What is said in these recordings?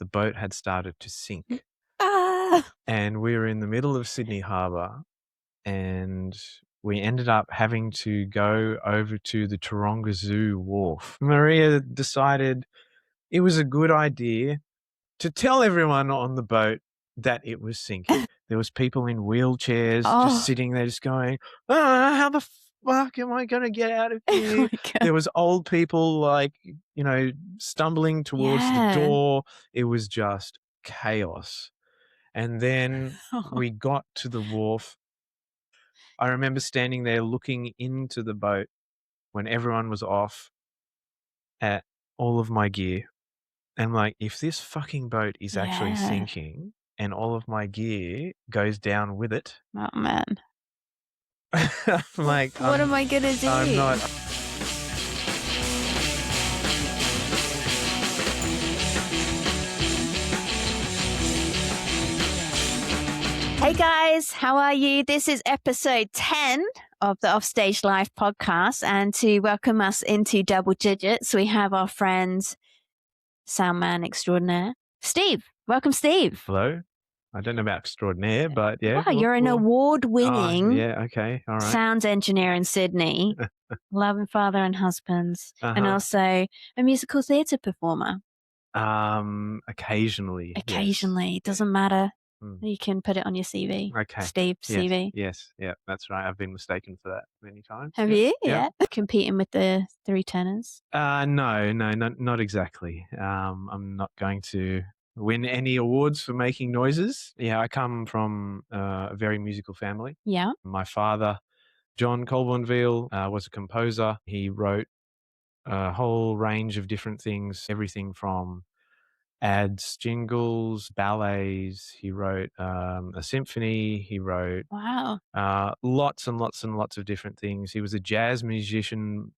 the boat had started to sink. Ah! And we were in the middle of Sydney Harbour, and we ended up having to go over to the Taronga Zoo wharf. Maria decided it was a good idea to tell everyone on the boat that it was sinking. There was people in wheelchairs just sitting there just going, how the fuck am I going to get out of here? Oh my God. There was old people stumbling towards the door. It was just chaos. And then we got to the wharf. I remember standing there looking into the boat when everyone was off at all of my gear. And like, if this fucking boat is actually sinking and all of my gear goes down with it. Oh, man. Like, what am I going to do? I'm not. Hey guys, how are you? This is episode 10 of the Offstage Life podcast, and to welcome us into double digits, we have our friend, soundman extraordinaire, Steve. Welcome, Steve. Hello. I don't know about extraordinaire, but yeah. Wow, you're an award-winning all right. sound engineer in Sydney, loving father and husband, and also a musical theatre performer. Occasionally. Occasionally, doesn't matter. You can put it on your CV. Okay. Steve, CV. Yes. Yeah, that's right. I've been mistaken for that many times. Have you? Yeah. Competing with the three tenors? No, not exactly. I'm not going to win any awards for making noises. Yeah, I come from a very musical family. Yeah. My father, John Colbornville, was a composer. He wrote a whole range of different things, everything from ads, jingles, ballets. He wrote a symphony. He wrote lots and lots and lots of different things. He was a jazz musician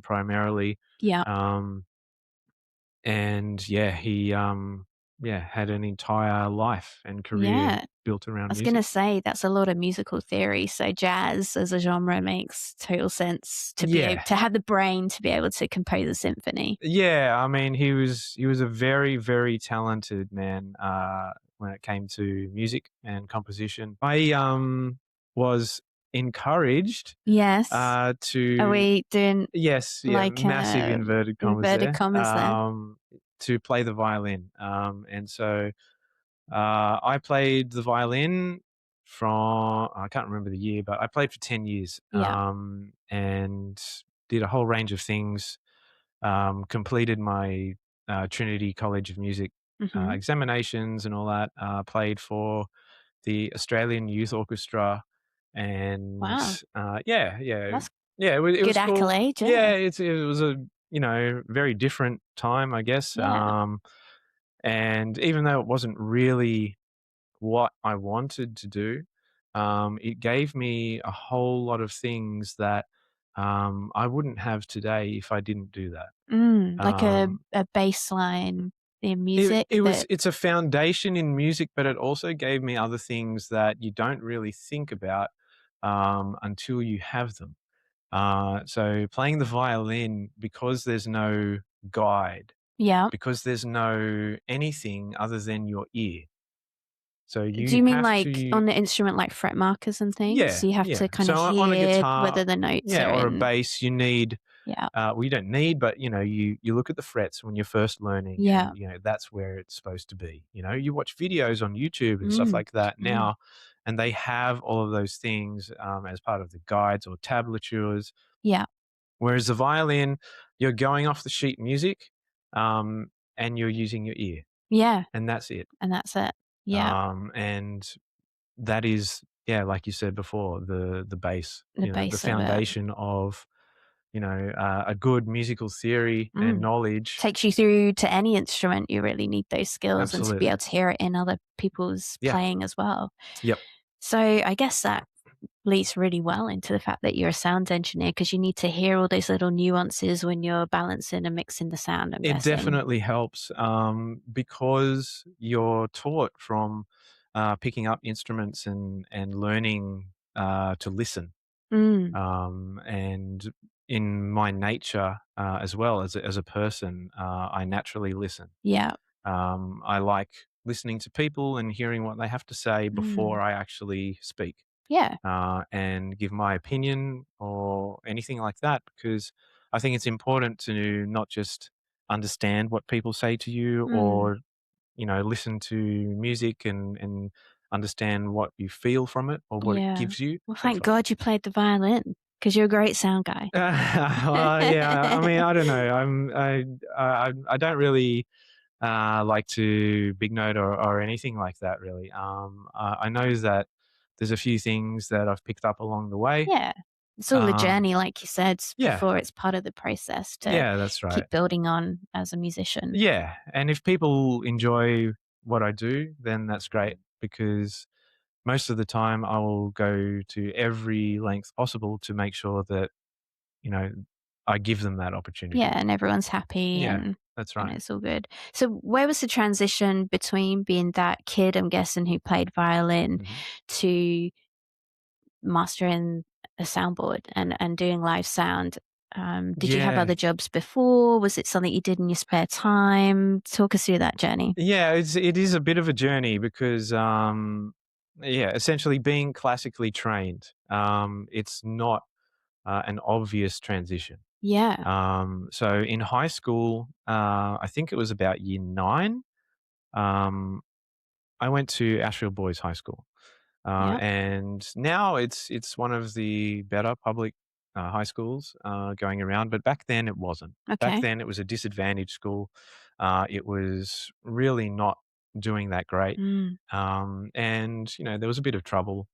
primarily. Yeah. And yeah, he had an entire life and career built around music. I was going to say that's a lot of musical theory. So jazz as a genre makes total sense to be able to have the brain to be able to compose a symphony. Yeah, I mean, he was a very, very talented man when it came to music and composition. I was encouraged to are we doing massive inverted commas there. To play the violin, and so I played the violin from, I can't remember the year, but I played for 10 years and did a whole range of things. Completed my Trinity College of Music examinations and all that. Played for the Australian Youth Orchestra, and That's it was good accolade. Cool. Yeah, it was a very different time, I guess. And even though it wasn't really what I wanted to do, it gave me a whole lot of things that I wouldn't have today if I didn't do that. Like a baseline in music. It's a foundation in music, but it also gave me other things that you don't really think about until you have them. So playing the violin, because there's no guide, because there's no anything other than your ear. So do you mean on the instrument, like fret markers and things? Yeah, so you have to kind of hear on a guitar, whether the notes are or a bass, you need. Yeah. Well, you don't need, but you look at the frets when you're first learning. Yeah. And, that's where it's supposed to be. You watch videos on YouTube and stuff like that now, and they have all of those things as part of the guides or tablatures. Yeah. Whereas the violin, you're going off the sheet music, and you're using your ear. Yeah. And that's it. Yeah. And that is, like you said before, the base, the foundation of a good musical theory and knowledge. Takes you through to any instrument. You really need those skills and to be able to hear it in other people's playing as well. Yep. So I guess that leads really well into the fact that you're a sound engineer, because you need to hear all those little nuances when you're balancing and mixing the sound. It definitely helps because you're taught from picking up instruments and learning to listen. And in my nature as well as a person, I naturally listen. Yeah. I like listening to people and hearing what they have to say before I actually speak. Yeah. And give my opinion or anything like that, because I think it's important to not just understand what people say to you or, listen to music and understand what you feel from it or what it Yeah. gives you. Well, thank God you played the violin because you're a great sound guy. Yeah, I mean, I don't know. I don't really like to big note or anything like that, really. I know that there's a few things that I've picked up along the way. Yeah. It's all a journey, like you said Yeah, before. It's part of the process to yeah, that's right. keep building on as a musician. Yeah, and if people enjoy what I do, then that's great, because most of the time I will go to every length possible to make sure that, you know, I give them that opportunity. Yeah, and everyone's happy Yeah, and that's right. it's all good. So where was the transition between being that kid, I'm guessing, who played violin Mhm. to mastering a soundboard and doing live sound? Did you have Yeah. other jobs before? Was it something you did in your spare time? Talk us through that journey. Yeah, it is a bit of a journey because, yeah, essentially being classically trained, it's not an obvious transition. Yeah. So in high school, I think it was about year 9, um, I went to Ashfield Boys High School. Yeah. And now it's one of the better public high schools going around, but back then it wasn't. Back Okay. then it was a disadvantaged school. It was really not doing that great, Mm. and there was a bit of trouble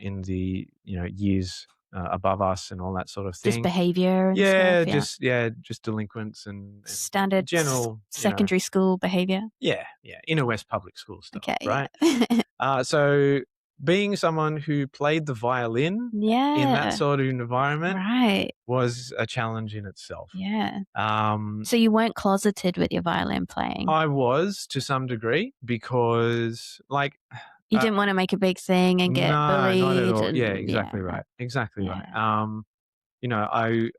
in the years above us and all that sort of Just thing. behavior and Yeah, stuff. Yeah. just delinquents and Standard general, secondary school behavior. yeah, inner west public school stuff, Okay. right? Yeah. So being someone who played the violin in that Yeah. sort of environment Right. was a challenge in itself. Yeah. Um, So you weren't closeted with your violin playing? I was, to some degree, because You uh, didn't wanna make a big thing and get no, not at bullied all. Yeah, and yeah. exactly right. Exactly right. Yeah.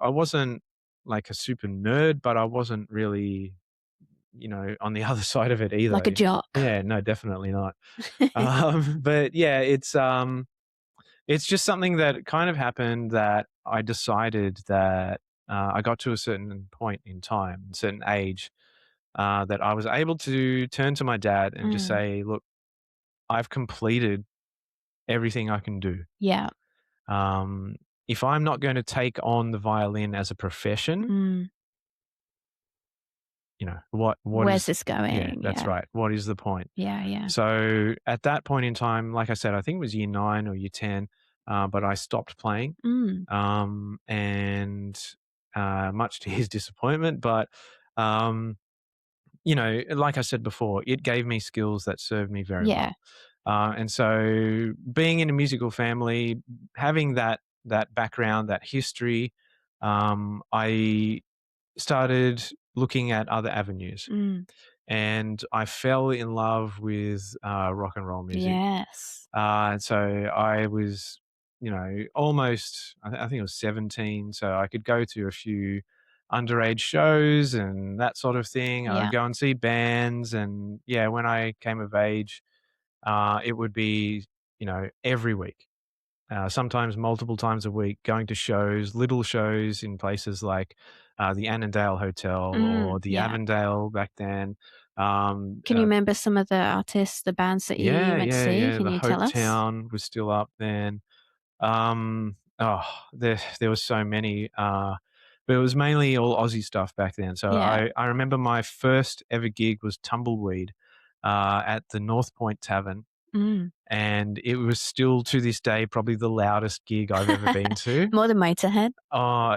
I wasn't like a super nerd, but I wasn't really, on the other side of it Like either. a jock. Yeah, no, definitely not. But yeah, it's just something that kind of happened, that I decided that I got to a certain point in time, a certain age, that I was able to turn to my dad and just Mm. say, "Look, I've completed everything I can do. Yeah. Um, if I'm not going to take on the violin as a profession, Mm. what Where's is?" this Yeah, going? that's Yeah. right. What is the point? Yeah, yeah. So at that point in time, like I said, I think it was year 9 or year 10, but I stopped playing. Mm. And much to his disappointment, but um, like I said before, it gave me skills that served me very Yeah. well. And so, being in a musical family, having that background, that history, I started looking at other avenues, Mm. and I fell in love with rock and roll music. Yes. And so I was, almost, I think it was 17. So I could go to a few underage shows and that sort of thing. I'd Yeah. go and see bands. And yeah, when I came of age, it would be, every week, sometimes multiple times a week, going to shows, little shows in places like the Annandale Hotel or the Yeah. Avondale back then. Can you remember some of the artists, the bands that you Yeah, went to yeah, see? yeah. Can The you Hope tell us? Town was still up then. Oh, there was so many, but it was mainly all Aussie stuff back then. So Yeah. I remember my first ever gig was Tumbleweed at the North Point Tavern, Mm. and it was still to this day probably the loudest gig I've ever been to. More than Motorhead?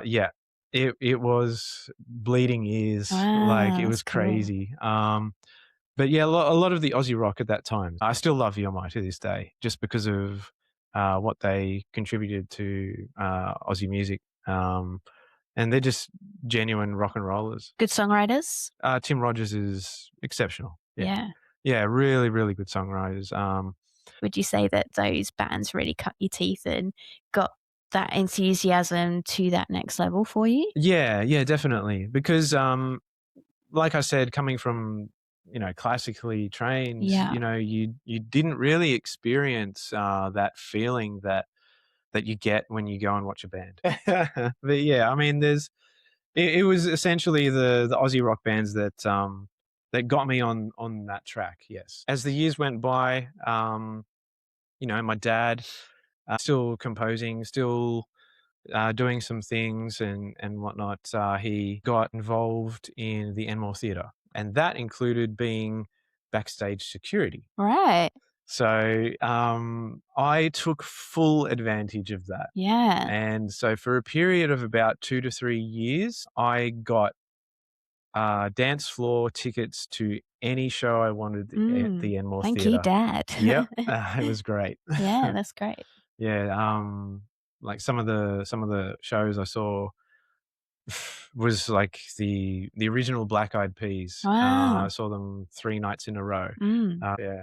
Yeah, it was bleeding ears, like Wow, it that's was cool. crazy. But yeah, a lot of the Aussie rock at that time. I still love EMI to this day, just because of what they contributed to Aussie music. And they're just genuine rock and rollers. Good songwriters? Tim Rogers is exceptional. Yeah, Yeah. yeah, really, really good songwriters. Would you say that those bands really cut your teeth and got that enthusiasm to that next level for you? Yeah, definitely. Because like I said, coming from classically trained, Yeah. you didn't really experience that feeling that you get when you go and watch a band. But yeah, I mean, it was essentially the Aussie rock bands that got me on that track. Yes, as the years went by, my dad still composing, still doing some things and whatnot. He got involved in the Enmore Theatre, and that included being backstage security. Right. So I took full advantage of that. Yeah. And so for a period of about 2 to 3 years, I got dance floor tickets to any show I wanted at the Enmore Thank you, Theatre. Dad. Yep, it was great. Yeah, that's great. Yeah, like some of the shows I saw was like the original Black Eyed Peas. Wow. I saw them 3 nights in a row. Yeah.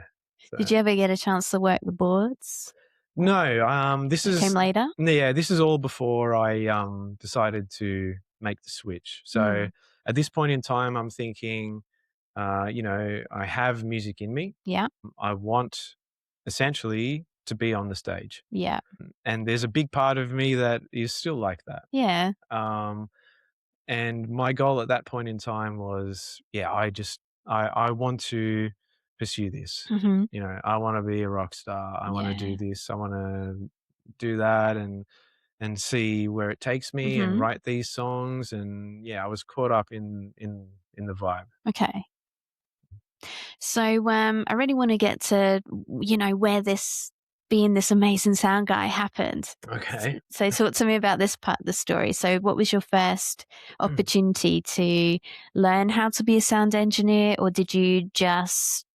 So. Did you ever get a chance to work the boards? No, this It came later? Yeah, this is all before I decided to make the switch. So at this point in time, I'm thinking, I have music in me. Yeah. I want essentially to be on the stage. Yeah. And there's a big part of me that is still like that. Yeah. And my goal at that point in time was, yeah, I want to pursue this. I want to be a rock star. I want to do this. I want to do that and see where it takes me and write these songs. And yeah, I was caught up in the vibe. Okay. So I really want to get to, where this being this amazing sound guy happened. Okay. So talk to me about this part of the story. So what was your first opportunity to learn how to be a sound engineer, or did you just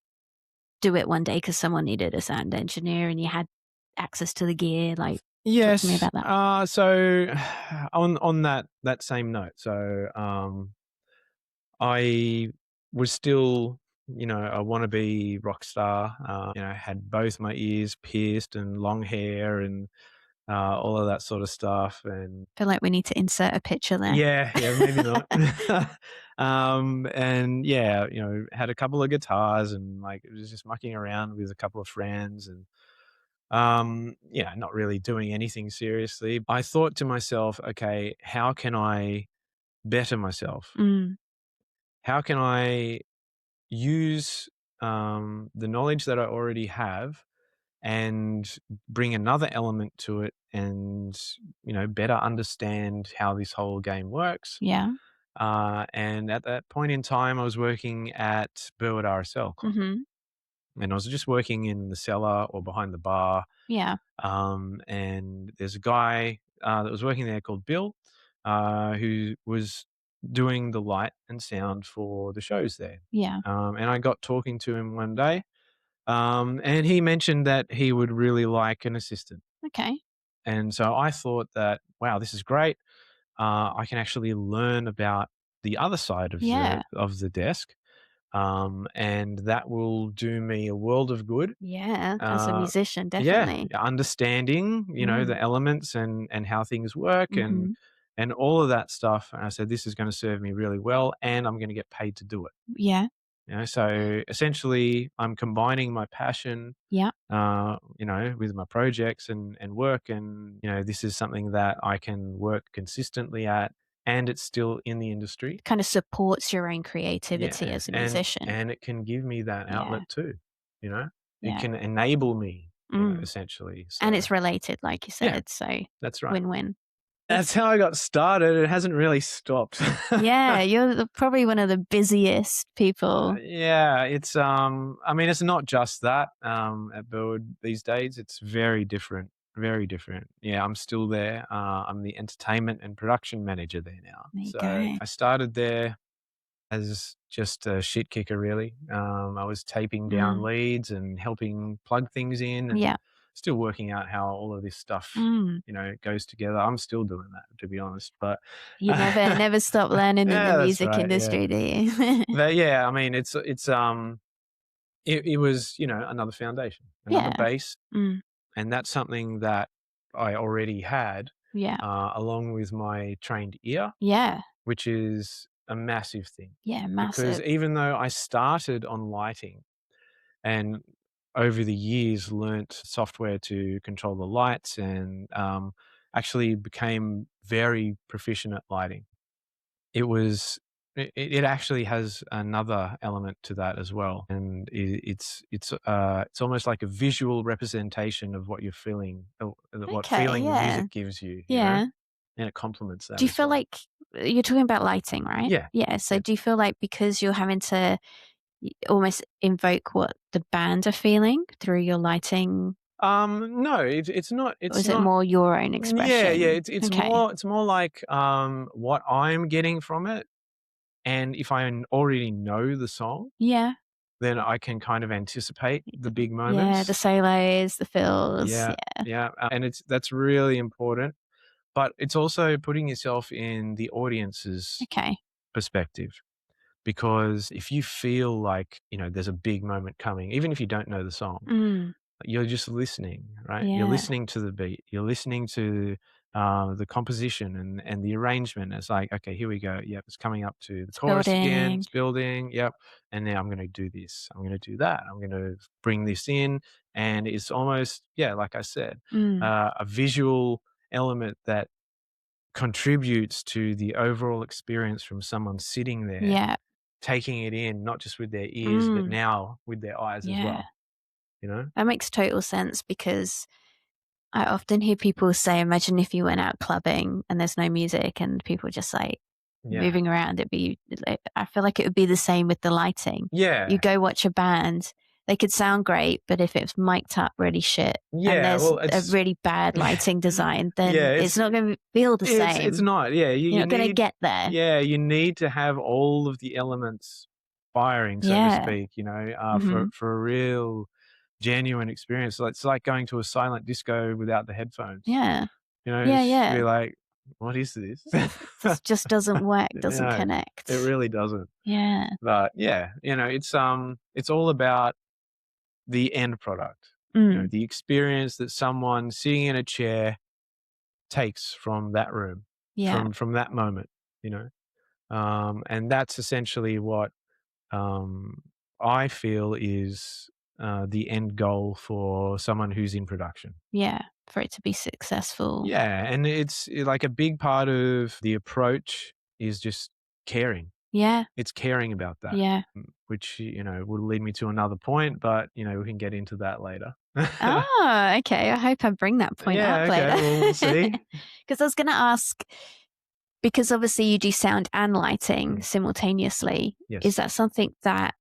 do it one day because someone needed a sound engineer and you had access to the gear? Like, yes. Talk to me about that. So on that same note, so I was still, a wannabe rock star. Had both my ears pierced and long hair and all of that sort of stuff. And I feel like we need to insert a picture there. yeah, maybe not. And yeah, had a couple of guitars and like it was just mucking around with a couple of friends and not really doing anything seriously. I thought to myself, okay, how can I better myself? How can I use the knowledge that I already have and bring another element to it and, better understand how this whole game works? Yeah. And at that point in time, I was working at Burwood RSL Club. And I was just working in the cellar or behind the bar. Yeah. And there's a guy that was working there called Bill, who was doing the light and sound for the shows there. Yeah. And I got talking to him one day, and he mentioned that he would really like an assistant. Okay. And so I thought that, wow, this is great. I can actually learn about the other side of the desk. And that will do me a world of good. Yeah, as a musician, definitely. Yeah, understanding, the elements and how things work and all of that stuff. And I said, this is going to serve me really well, and I'm going to get paid to do it. Yeah. So essentially, I'm combining my passion, with my projects and work, and this is something that I can work consistently at. And it's still in the industry. Kind of supports your own creativity as a musician. And it can can give me that outlet too, It can enable me, essentially. So. And it's related, like you said. So that's right. Win-win. That's how I got started. It hasn't really stopped. Yeah, you're probably one of the busiest people. Yeah, it's it's not just that at Burwood these days. It's very different. Very different. Yeah, I'm still there. I'm the entertainment and production manager there now. There you So go. I started there as just a shit kicker, really. I was taping down leads and helping plug things in and still working out how all of this stuff, goes together. I'm still doing that, to be honest. But you never stop learning in the music industry, do you? But yeah, I mean, it was, another foundation, another base. And that's something that I already had, along with my trained ear, which is a massive thing. Yeah, Because massive. even though I started on lighting and over the years learnt software to control the lights and actually became very proficient at lighting, it actually has another element to that as well, and it's almost like a visual representation of what you're feeling, what Okay, feeling the yeah. music gives you, Yeah. and it complements Do that you as feel well. like you're talking about lighting, right? Yeah, Yeah. So yeah. do you feel like because you're having to almost invoke what the band are feeling through your lighting, No, it's not. or It's is it not. more your own Yeah, yeah. expression? It's Okay. more like what I'm getting from it, and if I already know the song, Yeah. then I can kind of anticipate the big Yeah. The moments. solos, the fills. Yeah, Yeah. yeah, and that's really important, but it's also putting yourself in the audience's Okay. perspective, because if you feel like, there's a big moment coming, even if you don't know the song, Mm. you're just listening, right? You're Yeah. listening to the beat, you're listening to, the composition and the arrangement. It's like, "Okay, here we go. Yep, it's coming up to the It's chorus again, building. it's building, yep, and now I'm gonna do this, I'm gonna do that, I'm gonna bring this in," and it's almost, yeah, like I said, Mm. a visual element that contributes to the overall experience from someone sitting there, Yeah. taking it in, not just with their ears, but Mm. now with their eyes as Yeah. well, you know? That makes total sense because I often hear people say, imagine if you went out clubbing and there's no music and people just like Yeah. moving around. I feel like it would be the same with the lighting. You Yeah. go watch a band, they could sound great, but if it's mic'd up really shit and Yeah, there's well, a it's really bad lighting design, yeah, then it's not going to feel the it's same. not, yeah, You're not going to get there. you need to have all of the elements firing, so to Yeah. speak, Hmm. for a real genuine experience. So it's like going to a silent disco without the headphones, Yeah. Yeah. it's be Yeah. like, "What is this?" This just doesn't work, doesn't No, it connect. really doesn't. Yeah. But yeah, it's all about the end product, Mm. the experience that someone sitting in a chair takes from that room, Yeah. from that moment, you know? And that's essentially what, um, I feel is, the end goal for someone who's in production. Yeah. For it to be successful. Yeah, and like a big part of the approach is just caring. Yeah. It's caring about that, Yeah. which, would lead me to another point, but, we can get into that later. Oh, okay. I hope I bring that point Yeah, up okay, later. well, we'll see. Because I was going to ask, because obviously you do sound and lighting Mm, simultaneously. Is yes. that something that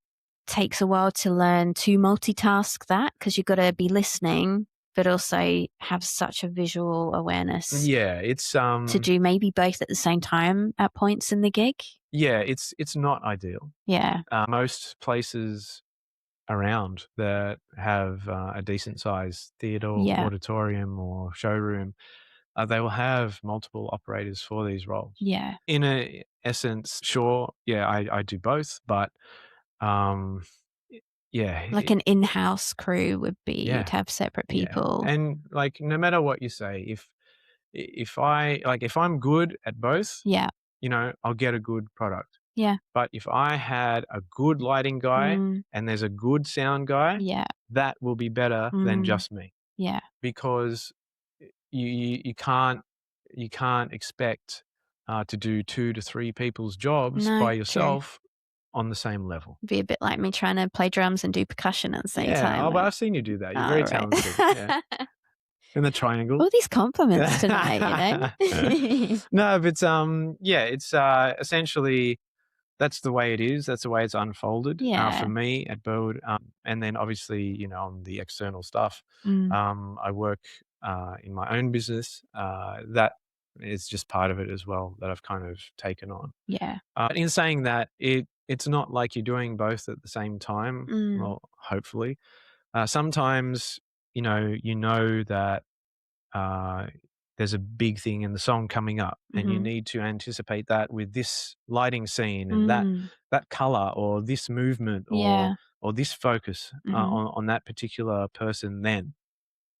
takes a while to learn to multitask that? Because you've got to be listening, but also have such a visual awareness Yeah, to do maybe both at the same time at points in the gig? it's not ideal. Yeah. Most places around that have, a decent sized theatre, Yeah. auditorium, or showroom, they will have multiple operators for these roles. Yeah. In a essence, sure, yeah, I do both, but, um, yeah, Like an in house crew would be, you'd yeah, have separate yeah, people. and, like, no matter what you say, if I'm good at both, Yeah. I'll get a good product. Yeah. But if I had a good lighting guy Mm, and there's a good sound guy, yeah. that will be better than Mm, just me, yeah. because you can't expect, to do 2 to 3 people's jobs No, by true. yourself on the same level. Be a bit like me trying to play drums and do percussion at the same Yeah, time. oh, but Like, I've seen you do that. You're oh, very talented. Yeah. right. In the triangle. All these compliments tonight, you know? No, but, yeah, it's, essentially that's the way it is. That's the way it's unfolded, for Yeah. me at Burwood. And then obviously, on the external stuff, Mm, I work, in my own business. That is just part of it as well that I've kind of taken on. yeah. In saying that, it's not like you're doing both at the same time. Mm, Well, hopefully. Sometimes, that, uh, there's a big thing in the song coming up, and you mhm, need to anticipate that with this lighting scene and mm, that color or this movement or yeah. this focus, Mhm, on that particular person then.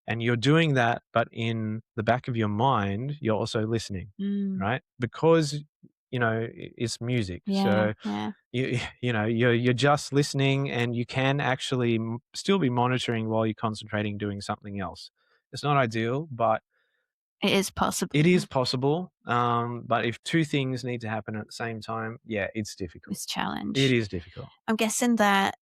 And you're doing that, but in the back of your mind, you're also listening, mm, right? Because it's music. Yeah, So you're just listening, and you can actually still be monitoring while you're concentrating doing something else. It's not ideal, but it is possible. It is possible. But if two things need to happen at the same time, yeah, it's difficult. It's a challenge. It is difficult. I'm guessing that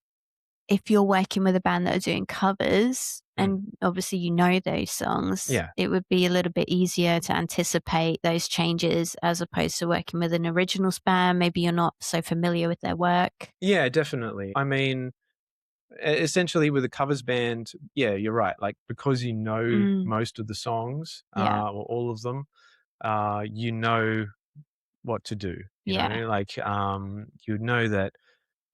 if you're working with a band that are doing covers, and obviously those songs, it would be a little bit easier to anticipate those changes as opposed to working with an originals band. Maybe you're not so familiar with their work. Yeah, definitely. I mean, essentially with a covers band, yeah, you're right. Like, because most of the songs, or all of them, you know what to do. You know, like you know that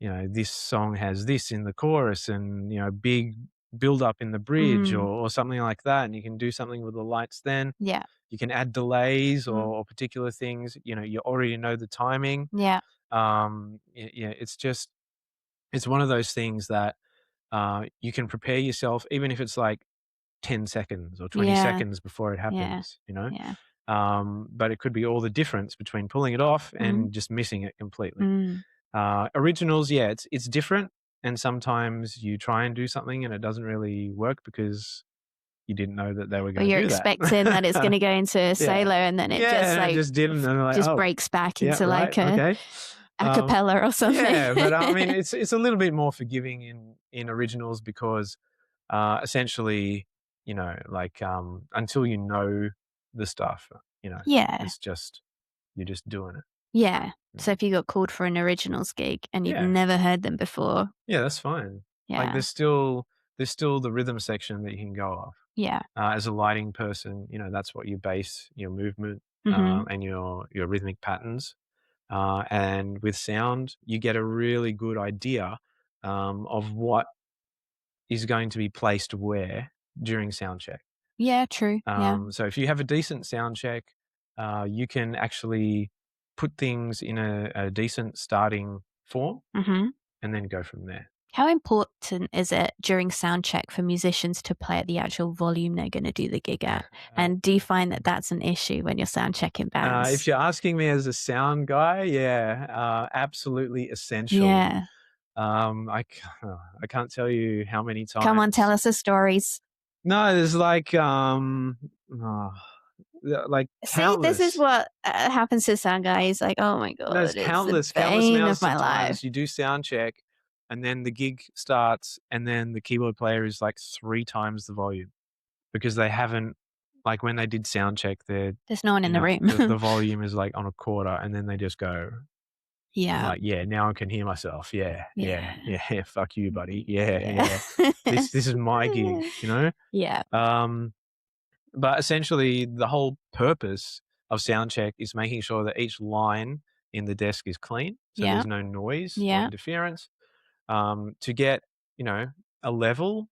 this song has this in the chorus, and big build up in the bridge, or something like that, and you can do something with the lights. Then you can add delays or particular things. You already know the timing. It's one of those things that you can prepare yourself, even if it's like 10 seconds or 20 seconds before it happens. But it could be all the difference between pulling it off and just missing it completely. Originals, it's different, and sometimes you try and do something and it doesn't really work because you didn't know that they were going to do that. You're expecting that it's going to go into a solo, and then it just didn't, and breaks back into a cappella or something. Yeah, but I mean, it's a little bit more forgiving in originals because essentially, until you know the stuff, it's just, you're just doing it. Yeah. So if you got called for an originals gig and you've never heard them before, that's fine. Yeah. Like, there's still the rhythm section that you can go off. Yeah. As a lighting person, that's what you base your movement and your rhythmic patterns. And with sound, you get a really good idea of what is going to be placed where during sound check. Yeah, true. So if you have a decent sound check, you can actually put things in a decent starting form and then go from there. How important is it during sound check for musicians to play at the actual volume they're going to do the gig at? And do you find that that's an issue when you're sound checking bands? If you're asking me as a sound guy, absolutely essential. Yeah. I can't tell you how many times. Come on, tell us the stories. No, there's like countless. This is what happens to sound guys. Like, oh my god, there's countless amounts of times you do sound check, and then the gig starts, and then the keyboard player is like 3 times the volume because they haven't, like, when they did sound check, there's no one in the room. the volume is like on a quarter, and then they just go. Yeah. Like, now I can hear myself. Yeah. Fuck you, buddy. Yeah. This is my gig, Yeah. But essentially, the whole purpose of sound check is making sure that each line in the desk is clean, so there's no noise or interference. To get, a level,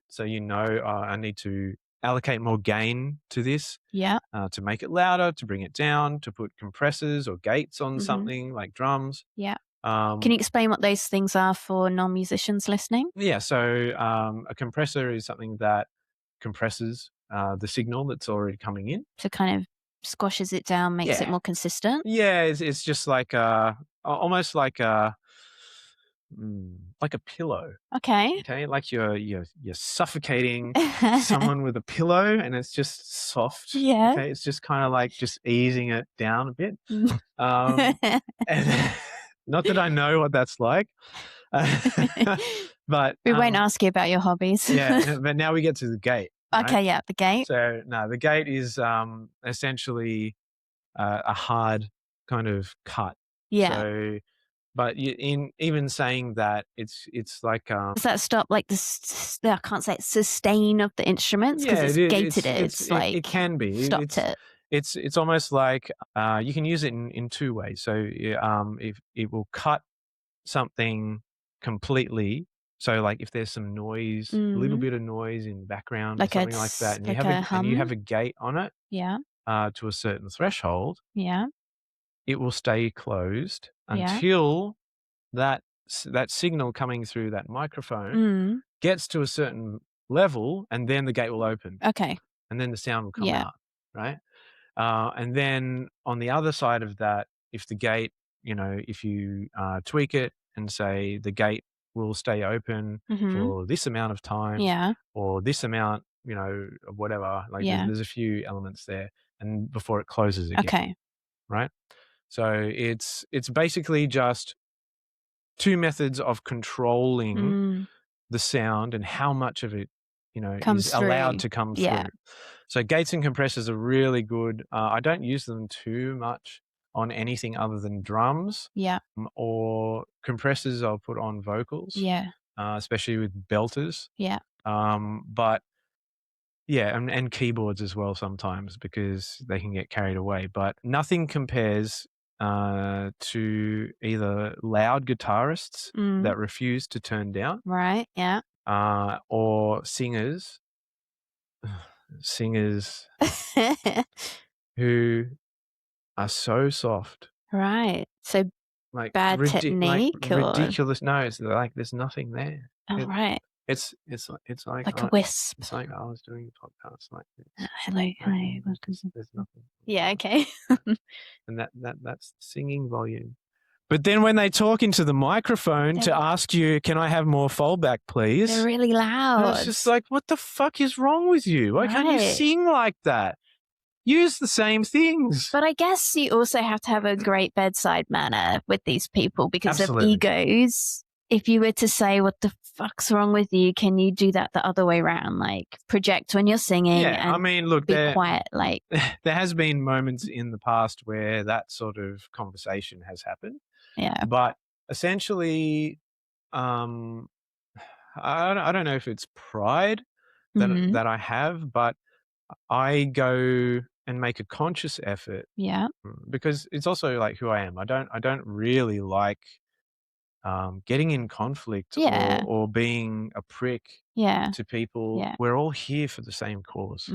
so I need to allocate more gain to this. To make it louder, to bring it down, to put compressors or gates on something like drums. Can you explain what those things are for non-musicians listening? Yeah, so a compressor is something that compresses the signal that's already coming in. So kind of squashes it down, makes it more consistent? Yeah, it's just like almost like a pillow. Okay, like you're suffocating someone with a pillow, and it's just soft. Okay, it's just kind of like just easing it down a bit. And not that I know what that's like, but we won't ask you about your hobbies. But now we get to the gate. Right? Okay, the gate. So no, the gate is essentially a hard kind of cut. So, but in even saying that, it's like does that stop like I can't say sustain of the instruments because it's gated. It's like it can be stopped it. It's almost like you can use it in 2 ways. So if it will cut something completely. So like if there's some noise, a little bit of noise in the background, or something like that, and you have a gate on it, to a certain threshold, it will stay closed until that signal coming through that microphone gets to a certain level, and then the gate will open. Okay. And then the sound will come out, right? And then on the other side of that if the gate, if you tweak it and say the gate will stay open for this amount of time or this amount, whatever, like there's a few elements there, and before it closes again. Okay. Right. So it's basically just two methods of controlling the sound and how much of it, Comes is allowed to through. come Yeah. through. So gates and compressors are really good. I don't use them too much on anything other than drums. Yeah. Or compressors I'll put on vocals. Yeah. Especially with belters. Yeah. But yeah, and keyboards as well sometimes because they can get carried away. But nothing compares to either loud guitarists that refuse to turn down. Right. Yeah. Or singers who are so soft. Right. So Like bad technique or ridiculous. No, it's like there's nothing there. right. It's like a wisp. It's like I was doing a podcast like this. Hello. There's nothing. Yeah. Okay. And that's singing volume. But then when they talk into the microphone to ask you, can I have more fallback, please? They're really loud. It's just like, what the fuck is wrong with you? Why can't you sing like that? Use the same things. But I guess you also have to have a great bedside manner with these people because of egos. If you were to say, what the fuck's wrong with you? Can you do that the other way around? Like project when you're singing and look, be quiet. Like there has been moments in the past where that sort of conversation has happened. Yeah. But essentially, I don't know if it's pride that I have, but I go and make a conscious effort. Yeah. Because it's also like who I am. I don't really like getting in conflict or being a prick to people. Yeah. We're all here for the same cause.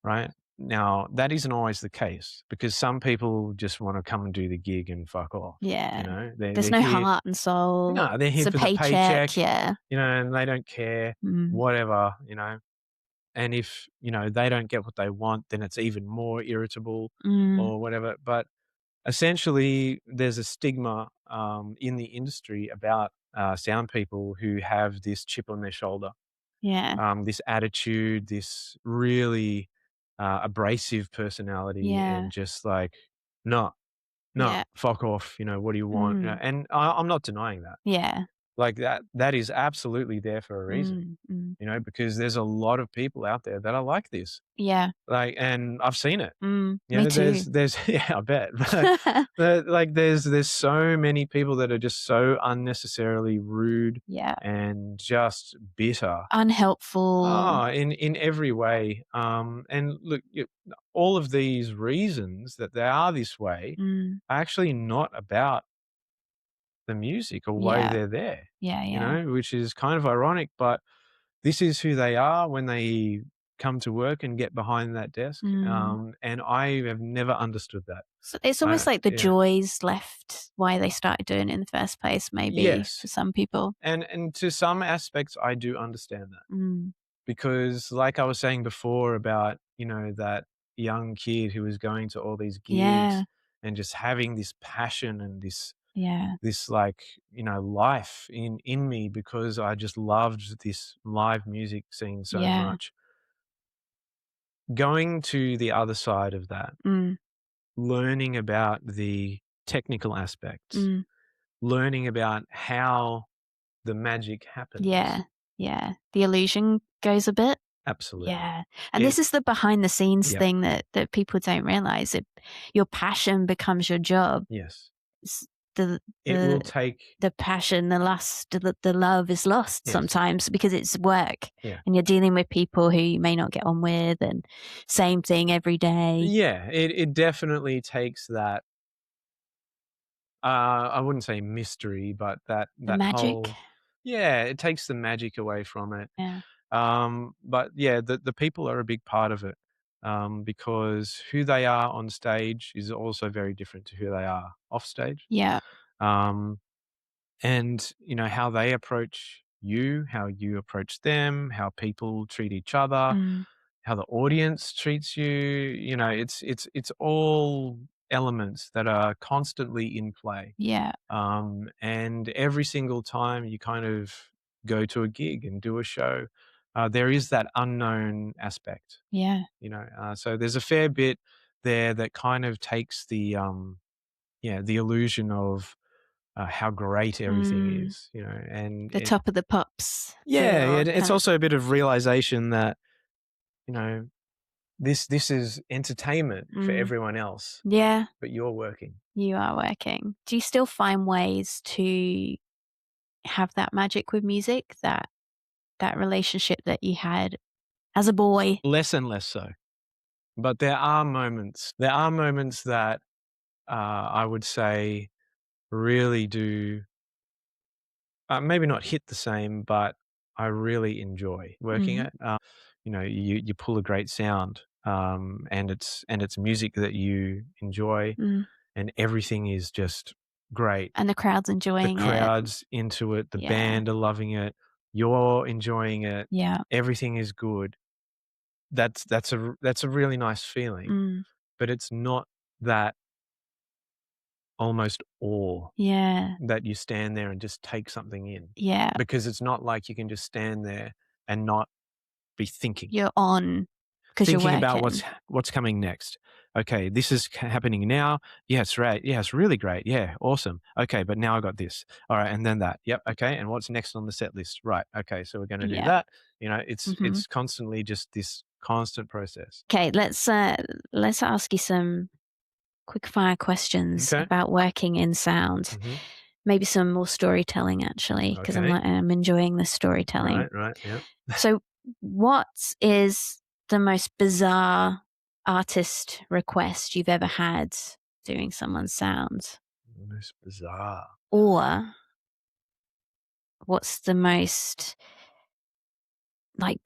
Right? Now, that isn't always the case because some people just want to come and do the gig and fuck off. Yeah. They're no here, heart and soul. No, they're here it's for a the paycheck. Yeah. And they don't care, whatever, And if, they don't get what they want, then it's even more irritable or whatever. But essentially, there's a stigma in the industry about sound people who have this chip on their shoulder. Yeah. This attitude, this really abrasive personality and just like, no, fuck off. What do you want? And I'm not denying that. Yeah. Like that is absolutely there for a reason, because there's a lot of people out there that are like this. Yeah. Like, and I've seen it. Me too. There's yeah, I bet. Like there's so many people that are just so unnecessarily rude. Yeah. And just bitter. Unhelpful. Oh, in every way. And look, all of these reasons that they are this way are actually not about the music or why they're there. Yeah. Which is kind of ironic, but this is who they are when they come to work and get behind that desk. And I have never understood that. So it's almost like the joys left why they started doing it in the first place, maybe for some people. And to some aspects, I do understand that. Because like I was saying before about, that young kid who was going to all these gigs and just having this passion and this like, life in me because I just loved this live music scene so much. Going to the other side of that, learning about the technical aspects, learning about how the magic happens. Yeah. The illusion goes a bit. Absolutely. Yeah. And this is the behind the scenes thing that people don't realize. Your passion becomes your job. Yes. It will take the passion, the lust, the love is lost sometimes because it's work and you're dealing with people who you may not get on with and same thing every day. Yeah, it definitely takes that. I wouldn't say mystery, but that magic. It takes the magic away from it. Yeah. But yeah, the people are a big part of it. Because who they are on stage is also very different to who they are off stage. Yeah. And how they approach you, how you approach them, how people treat each other, how the audience treats you. It's all elements that are constantly in play. Yeah. And every single time you kind of go to a gig and do a show, there is that unknown aspect. Yeah. So there's a fair bit there that kind of takes the illusion of how great everything is, and the top of the pops. Yeah, it's also a bit of realization that, this is entertainment for everyone else. Yeah. But you're working. You are working. Do you still find ways to have that magic with music, that relationship that you had as a boy? Less and less so. But there are moments that I would say really do maybe not hit the same, but I really enjoy working it. You pull a great sound, and it's music that you enjoy, and everything is just great. And the crowd's enjoying it. The crowd's into it. The band are loving it. You're enjoying it. Yeah. Everything is good. That's a really nice feeling. But it's not that almost awe that you stand there and just take something in. Yeah. Because it's not like you can just stand there and not be thinking. You're on because you're Thinking working. about what's coming next. Okay, this is happening now. Yeah, it's right. Yeah, it's really great. Yeah, awesome. Okay, but now I got this. All right, and then that. Yep. Okay, and what's next on the set list? Right. Okay, so we're going to do that. It's constantly just this constant process. Okay, let's ask you some quick fire questions about working in sound. Maybe some more storytelling, actually, because I'm enjoying the storytelling. Right. Yeah. So, what is the most bizarre artist request you've ever had doing someone's sound? Most bizarre. Or what's the most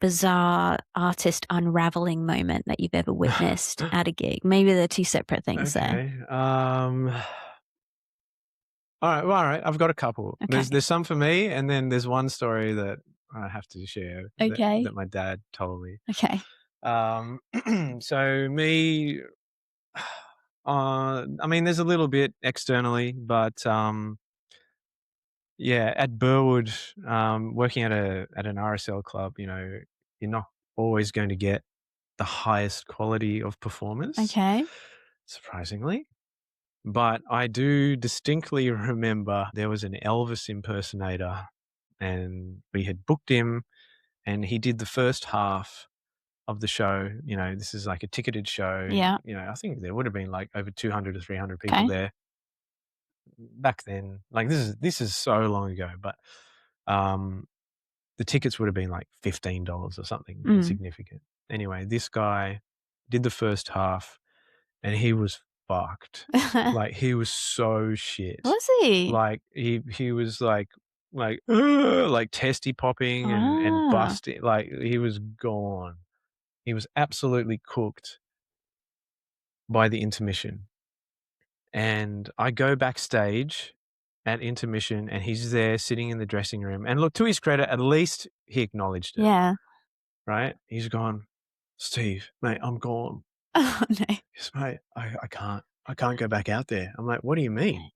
bizarre artist unraveling moment that you've ever witnessed at a gig? Maybe they're two separate things there. All right. I've got a couple. Okay. There's some for me, and then there's one story that I have to share. That my dad told me. Okay. So me, there's a little bit externally, but at Burwood, working at an RSL club, you're not always going to get the highest quality of performers. Okay. Surprisingly. But I do distinctly remember there was an Elvis impersonator, and we had booked him, and he did the first half of the show. This is like a ticketed show. Yeah. I think there would have been like over 200 to 300 people there back then. Like this is so long ago, but the tickets would have been like $15 or something insignificant. Anyway, this guy did the first half, and he was fucked. Like he was so shit. Was he? Like he was like testy popping and busting. Like he was gone. He was absolutely cooked by the intermission. And I go backstage at intermission, and he's there sitting in the dressing room. And look, to his credit, at least he acknowledged it. Yeah. Right? He's gone, Steve, mate, I'm gone. Oh, no. Yes, mate, I can't go back out there. I'm like, what do you mean?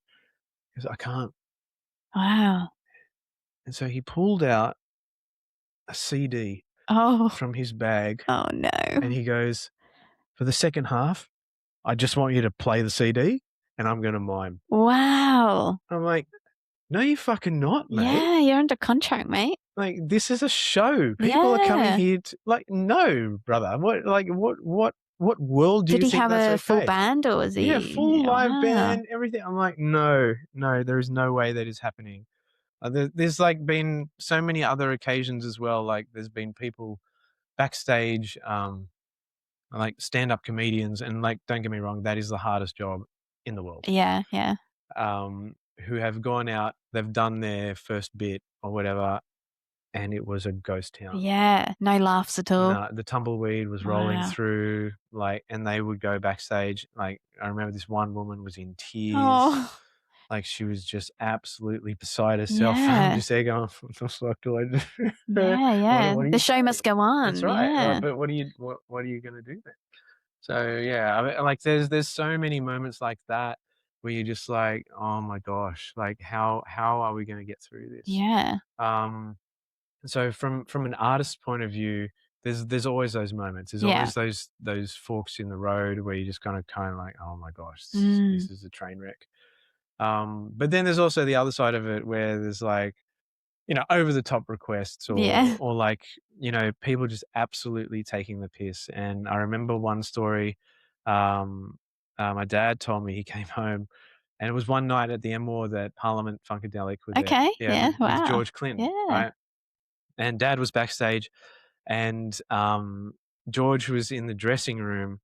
He goes, I can't. Wow. And so he pulled out a CD from his bag. Oh, no. And he goes, for the second half, I just want you to play the CD and I'm going to mime. Wow. I'm like, no, you fucking not, mate. Yeah, you're under contract, mate. Like, this is a show. People are coming here to, like, no, brother. What world do you think that's okay? Did he have a full band, or was he? Yeah, full live band, everything. I'm like, no, there is no way that is happening. There's like been so many other occasions as well. Like there's been people backstage, like stand-up comedians, and like, don't get me wrong, that is the hardest job in the world. Yeah. Who have gone out, they've done their first bit or whatever, and it was a ghost town. Yeah, no laughs at all. No, the tumbleweed was rolling through, like, and they would go backstage. Like, I remember this one woman was in tears. Oh. Like, she was just absolutely beside herself. I'm just there going, what the fuck do I do? Yeah. What the show must go on. That's right. Yeah. But what are you going to do then? So yeah, I mean, like there's so many moments like that where you're just like, oh my gosh, like how are we going to get through this? Yeah. So from an artist's point of view, there's always those moments. There's Yeah. always those forks in the road where you just kind of like, oh my gosh, this is a train wreck. But then there's also the other side of it where there's like, over the top requests Yeah. or like, people just absolutely taking the piss. And I remember one story, my dad told me. He came home and it was one night at the M-War that Parliament Funkadelic were there. Okay. Yeah, Yeah. with Wow. George Clinton, Yeah. right? And Dad was backstage and George was in the dressing room,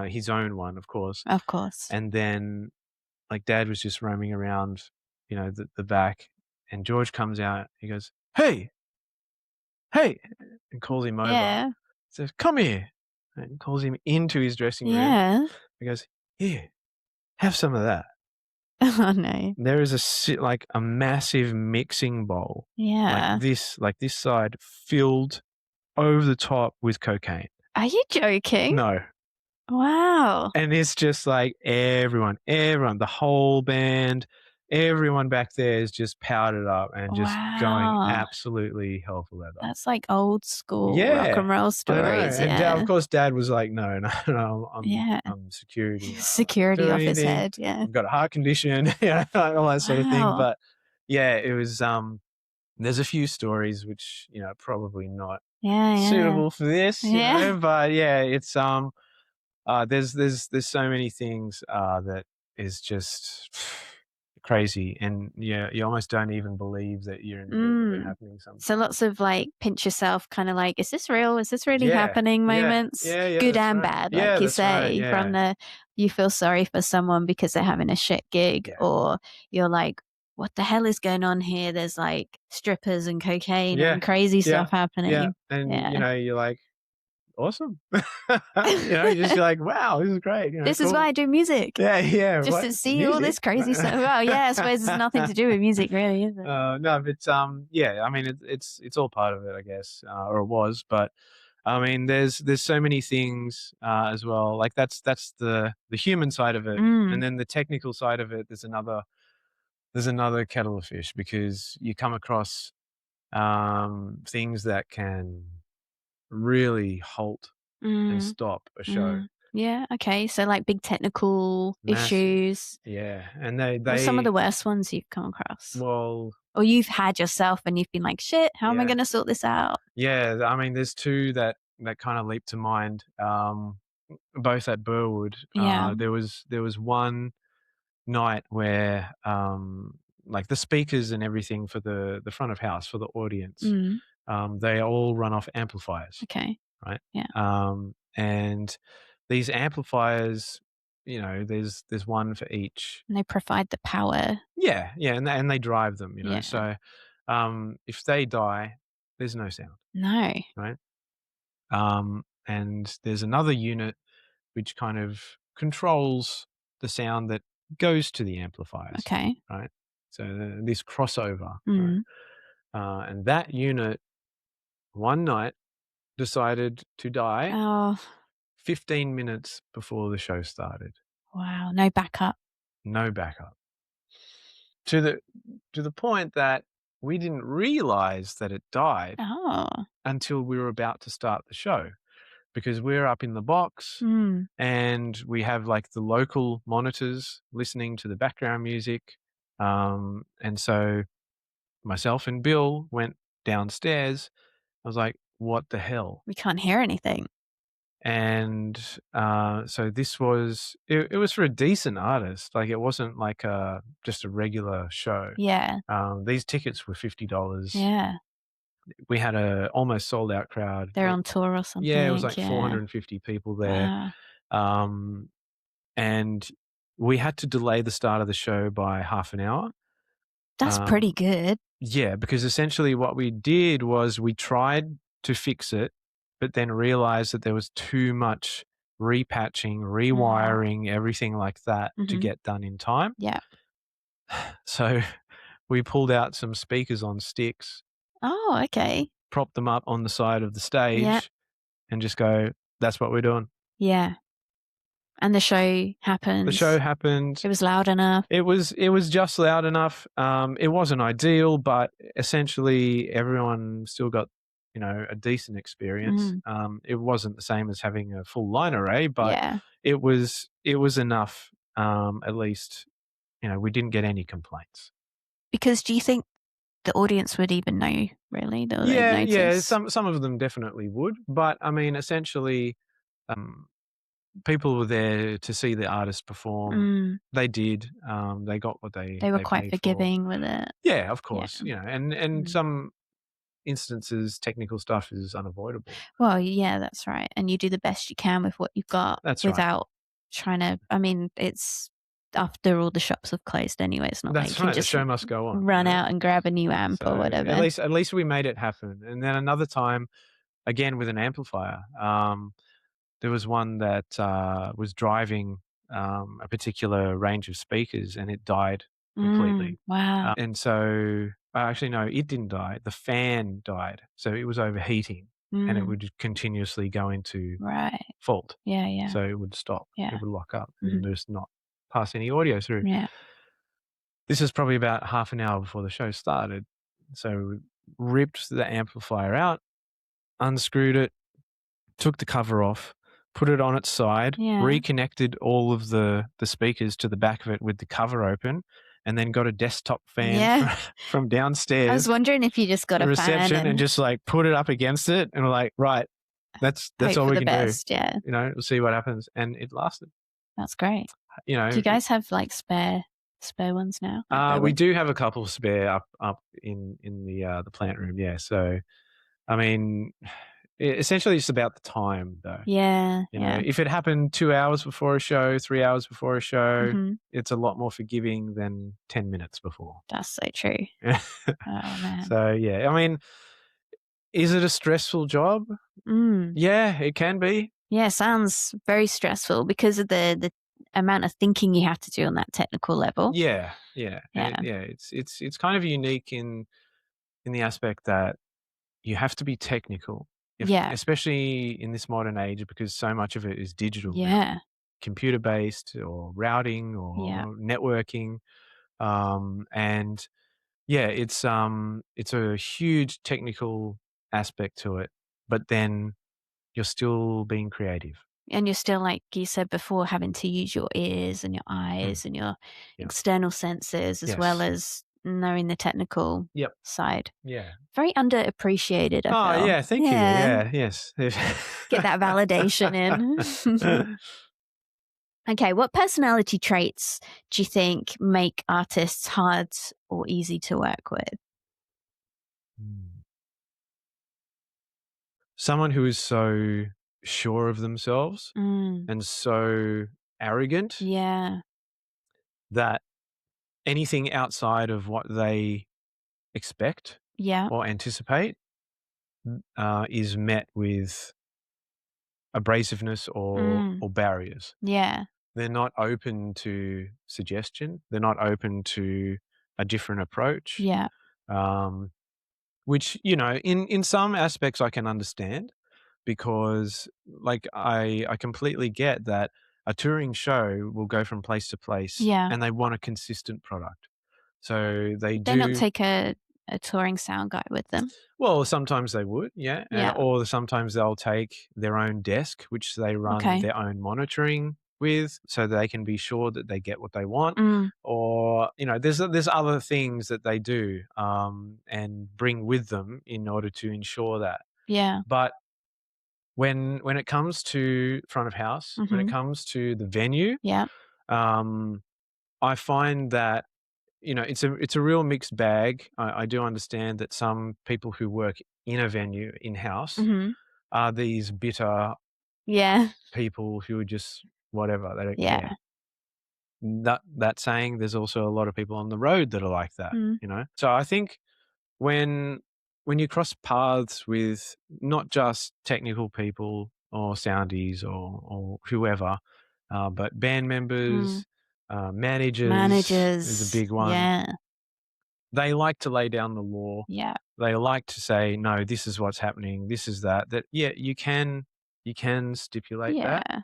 his own one, of course. Of course. And then like Dad was just roaming around, the back, and George comes out. He goes, "Hey, hey," and calls him over. Yeah. Says, "Come here," and calls him into his dressing room. Yeah. He goes, "Here, have some of that." Oh no. There is a massive mixing bowl, Yeah. like this side filled over the top with cocaine. Are you joking? No. Wow. And it's just like everyone, the whole band, everyone back there is just powdered up and just going Wow. absolutely hell for leather. That's like old school rock and roll I know. stories. And Yeah. of course, Dad was like, no, Yeah. I'm security. Security off his head. Yeah. I've got a heart condition, all that sort of thing. Wow. But yeah, it was, there's a few stories which, probably not suitable for this, but yeah, it's, there's so many things that is just crazy, and yeah, you almost don't even believe that you're in the middle of it happening sometimes. So lots of like pinch yourself, kind of like, is this real? Is this really happening moments? Yeah, good and bad, like you say, from the you feel sorry for someone because they're having a shit gig, or you're like, what the hell is going on here? There's like strippers and cocaine and crazy stuff happening. Yeah, and you're like, awesome. You're just like, wow, this is great. This is why I do music. Yeah. Just to see all this crazy stuff. Well, yeah, I suppose it's nothing to do with music, really, is it? No, but yeah, I mean, it's all part of it, I guess, or it was. But I mean, there's so many things as well. Like that's the human side of it, and then the technical side of it. There's another kettle of fish, because you come across things that can really halt and stop a show. Yeah, okay. So like big technical issues. Yeah. And they What are some of the worst ones you've come across? Well, or you've had yourself and you've been like, shit, how am I going to sort this out? Yeah, I mean, there's two that kind of leap to mind, both at Burwood. There was one night where like the speakers and everything for the front of house for the audience, they all run off amplifiers. Okay. Right. Yeah. And these amplifiers, there's one for each. And they provide the power. Yeah, and they drive them. So if they die, there's no sound. No. Right. And there's another unit which kind of controls the sound that goes to the amplifiers. Okay. Right. So this crossover. Right? And that unit one night decided to die 15 minutes before the show started. Wow. No backup. No backup. To the point that we didn't realize that it died until we were about to start the show, because we're up in the box and we have like the local monitors listening to the background music. And so myself and Bill went downstairs. I was like, what the hell? We can't hear anything. And so this was it was for a decent artist. Like, it wasn't like just a regular show. Yeah. These tickets were $50. Yeah. We had a almost sold out crowd. They're on tour or something. Yeah, it was like 450 people there. Wow. And we had to delay the start of the show by half an hour. That's pretty good. Yeah, because essentially what we did was we tried to fix it, but then realized that there was too much repatching, rewiring, everything like that to get done in time. Yeah. So we pulled out some speakers on sticks. Oh, okay. Propped them up on the side of the stage and just go, that's what we're doing. Yeah. And the show happened. The show happened. It was loud enough. It was just loud enough. It wasn't ideal, but essentially everyone still got, a decent experience. It wasn't the same as having a full line array, but it was enough. At least, we didn't get any complaints. Because do you think the audience would even know, really? Yeah. Some of them definitely would, but I mean, essentially, people were there to see the artist perform. They did. They got what they were quite paid forgiving for. with it. Yeah, of course. And some instances, technical stuff is unavoidable. Well, yeah, that's right. And you do the best you can with what you've got. That's without trying to. I mean, it's after all the shops have closed anyway. It's not That's like you right. can just the show must go on. run out and grab a new amp or whatever. At least we made it happen. And then another time, again with an amplifier. There was one that was driving a particular range of speakers, and it died completely. Wow. And so, actually, no, it didn't die. The fan died. So it was overheating, and it would continuously go into fault. Yeah. So it would stop. Yeah. It would lock up and just not pass any audio through. Yeah. This is probably about half an hour before the show started. So we ripped the amplifier out, unscrewed it, took the cover off, put it on its side, reconnected all of the speakers to the back of it with the cover open, and then got a desktop fan from downstairs. I was wondering if you just got a reception fan and just like put it up against it, and we're like, right, that's all we can do. Yeah. We'll see what happens, and it lasted. That's great. Do you guys have like spare ones now? We do have a couple spare up in the plant room. Yeah. So, I mean, essentially it's about the time though. Yeah. If it happened 2 hours before a show, 3 hours before a show, it's a lot more forgiving than 10 minutes before. That's so true. Oh man. So yeah, I mean, is it a stressful job? Yeah, it can be. Yeah, sounds very stressful because of the amount of thinking you have to do on that technical level. Yeah. It's kind of unique in the aspect that you have to be technical. Especially in this modern age, because so much of it is digital. Yeah. Computer based or routing or networking. And yeah, it's a huge technical aspect to it, but then you're still being creative. And you're still, like you said before, having to use your ears and your eyes and your external senses as well as knowing the technical side. Yeah. Very underappreciated, I feel. Yeah, thank you. Yeah, yes. Get that validation in. Okay, what personality traits do you think make artists hard or easy to work with? Someone who is so sure of themselves and so arrogant that anything outside of what they expect or anticipate is met with abrasiveness or barriers. Yeah. They're not open to suggestion. They're not open to a different approach. Yeah. Which, in some aspects I can understand, because like I completely get that a touring show will go from place to place and they want a consistent product. So they not take a touring sound guy with them. Well, sometimes they would, or sometimes they'll take their own desk, which they run their own monitoring with, so they can be sure that they get what they want. Or there's other things that they do and bring with them in order to ensure that. But when it comes to front of house, when it comes to the venue, I find that it's a real mixed bag. I do understand that some people who work in a venue in-house are these bitter people who are just whatever, they don't care. That saying, there's also a lot of people on the road that are like that. So I think when you cross paths with not just technical people or soundies or whoever, but band members, managers is a big one. They like to lay down the law. They like to say, no, this is what's happening, this is that you can stipulate that.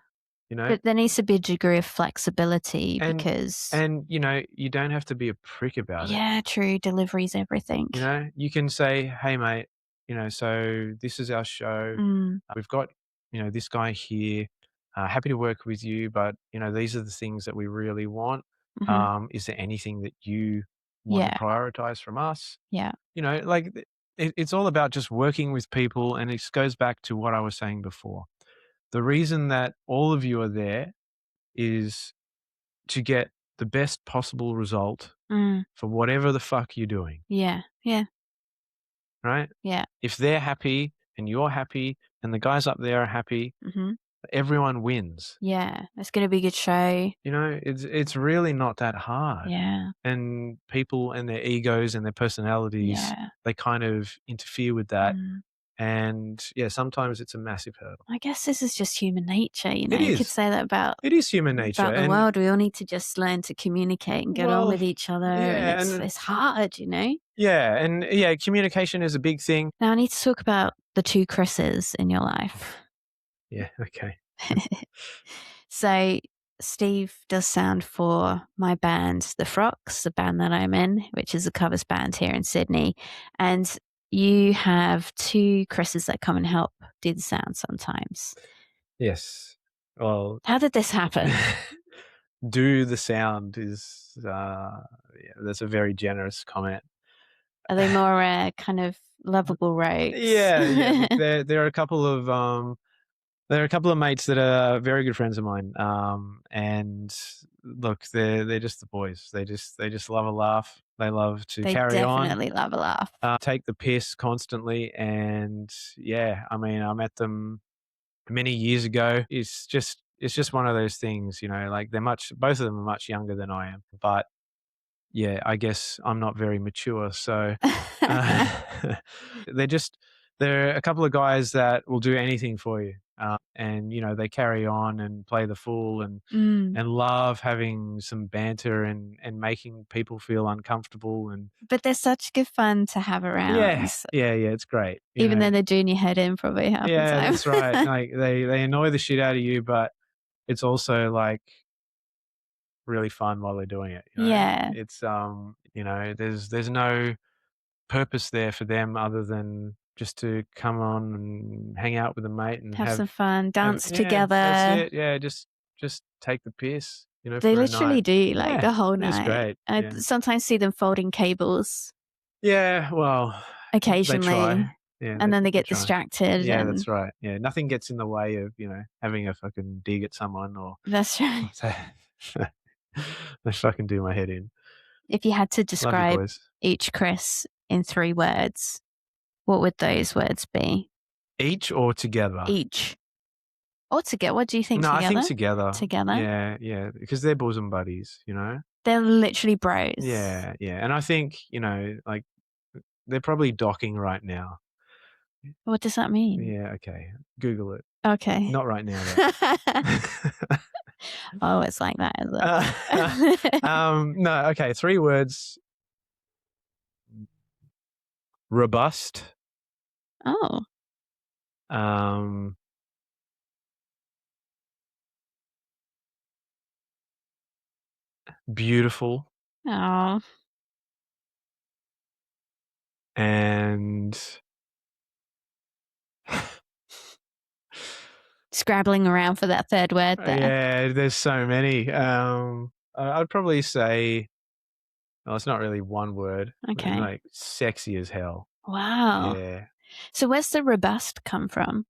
you know. But there needs to be a degree of flexibility because... And, you know, you don't have to be a prick about it. Yeah, true. Delivery's everything. You know, you can say, hey, mate, you know, so this is our show. We've got, you know, this guy here. Happy to work with you, but, you know, these are the things that we really want. Is there anything that you want to prioritize from us? Yeah. You know, like it's all about just working with people. And it goes back to what I was saying before. The reason that all of you are there is to get the best possible result for whatever the fuck you're doing. Yeah. Yeah. Right? Yeah. If they're happy and you're happy and the guys up there are happy, everyone wins. Yeah. It's going to be a good show. You know, it's really not that hard. Yeah. And people and their egos and their personalities, they kind of interfere with that. And yeah, sometimes it's a massive hurdle. I guess this is just human nature, you know. It You is. could say that about... It is human nature. About the world. We all need to just learn to communicate and get on with each other. Yeah, and it's hard, you know. Yeah, and yeah, communication is a big thing. Now I need to talk about the two Chris's in your life. Yeah, okay. So Steve does sound for my band, the Frocks, the band that I'm in, which is a covers band here in Sydney. And you have two Chris's that come and help do the sound sometimes. Yes. Well, how did this happen? Do the sound is, that's a very generous comment. Are they more kind of lovable rogues? Yeah. There are a couple of mates that are very good friends of mine. And look, they're just the boys. They just love a laugh. They love to carry on. They definitely love a laugh. Take the piss constantly. And yeah, I mean, I met them many years ago. It's just one of those things, you know, like both of them are much younger than I am, but yeah, I guess I'm not very mature. So they're a couple of guys that will do anything for you. And, you know, they carry on and play the fool and love having some banter and making people feel uncomfortable. But they're such good fun to have around. Yeah, it's great. Even though they're doing your head in probably half the time. Yeah, that's right. Like they annoy the shit out of you, but it's also like really fun while they're doing it. You know? Yeah. It's you know, there's no purpose there for them other than just to come on and hang out with a mate and have some fun, dance together. That's it. Yeah, just take the piss. You know, they for literally do like the whole night. It's great. I sometimes see them folding cables. Yeah, well, occasionally. They try. Yeah, and then they get distracted. Yeah, that's right. Yeah, nothing gets in the way of, you know, having a fucking dig at someone or. That's right. They fucking do my head in. If you had to describe each Chris in 3 words, what would those words be? Each or together? Each. Or together. What do you think? No, together? I think together. Together? Yeah, because they're bosom buddies, you know? They're literally bros. Yeah. And I think, you know, like, they're probably docking right now. What does that mean? Yeah, okay. Google it. Okay. Not right now, though. Oh, it's like that, is it? No, okay. 3 words. Robust. Oh. Beautiful. Oh. And scrabbling around for that 3rd word there. Yeah, there's so many. I'd probably say, well, it's not really one word. Okay. Like sexy as hell. Wow. Yeah. So where's the robust come from?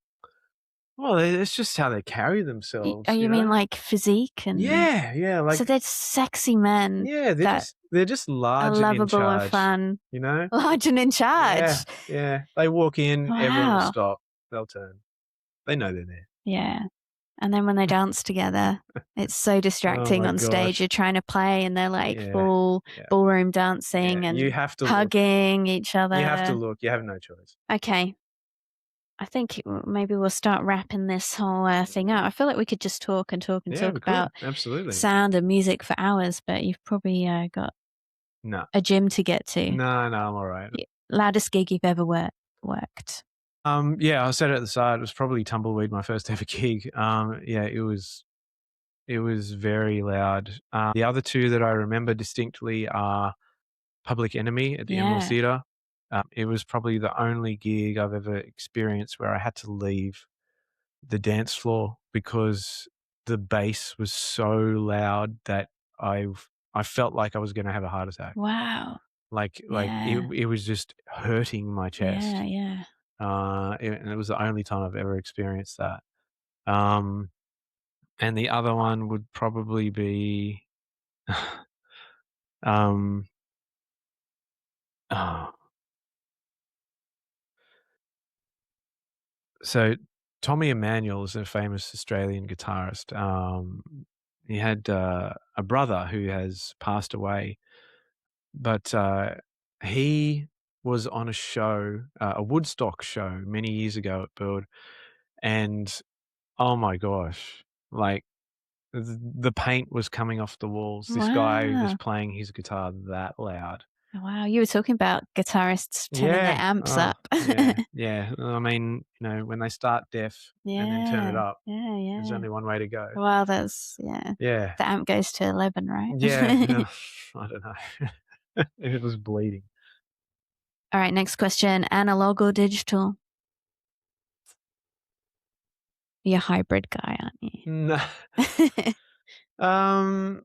Well, it's just how they carry themselves. You mean like physique and? Yeah. Like, so they're sexy men. Yeah, they're just large, are lovable and in charge, and fun. You know, large and in charge. Yeah. They walk in, wow. Everyone will stop. They'll turn. They know they're there. Yeah. And then when they dance together, it's so distracting on stage. You're trying to play and they're like full ballroom dancing and you have to hugging each other. You have to look. You have no choice. Okay. I think maybe we'll start wrapping this whole thing out. I feel like we could just talk about absolutely sound and music for hours, but you've probably got a gym to get to. No, I'm all right. Loudest gig you've ever worked? Yeah, I said it at the start. It was probably Tumbleweed, my first ever gig. Yeah, it was It was very loud. The other two that I remember distinctly are Public Enemy at the Emerald Yeah. Theatre. It was probably the only gig I've ever experienced where I had to leave the dance floor because the bass was so loud that I felt like I was gonna have a heart attack. Wow. Like Yeah. it was just hurting my chest. Yeah, yeah. And it was the only time I've ever experienced that. Um, and the other one would probably be, um, oh, so Tommy Emmanuel is a famous Australian guitarist. He had a brother who has passed away, but he was on a show, a Woodstock show many years ago at Build, and oh my gosh, like the paint was coming off the walls. This guy was Wow. playing his guitar that loud. Wow, you were talking about guitarists turning their Yeah. amps Oh, up. yeah. Yeah. I mean, when they start deaf and then turn it Yeah. up, Yeah, there's yeah. only one way to go. Well, that's yeah. Yeah. The amp goes to 11, right? Yeah. I don't know. It was bleeding. All right, next question. Analog or digital? You're a hybrid guy, aren't you? No. I'm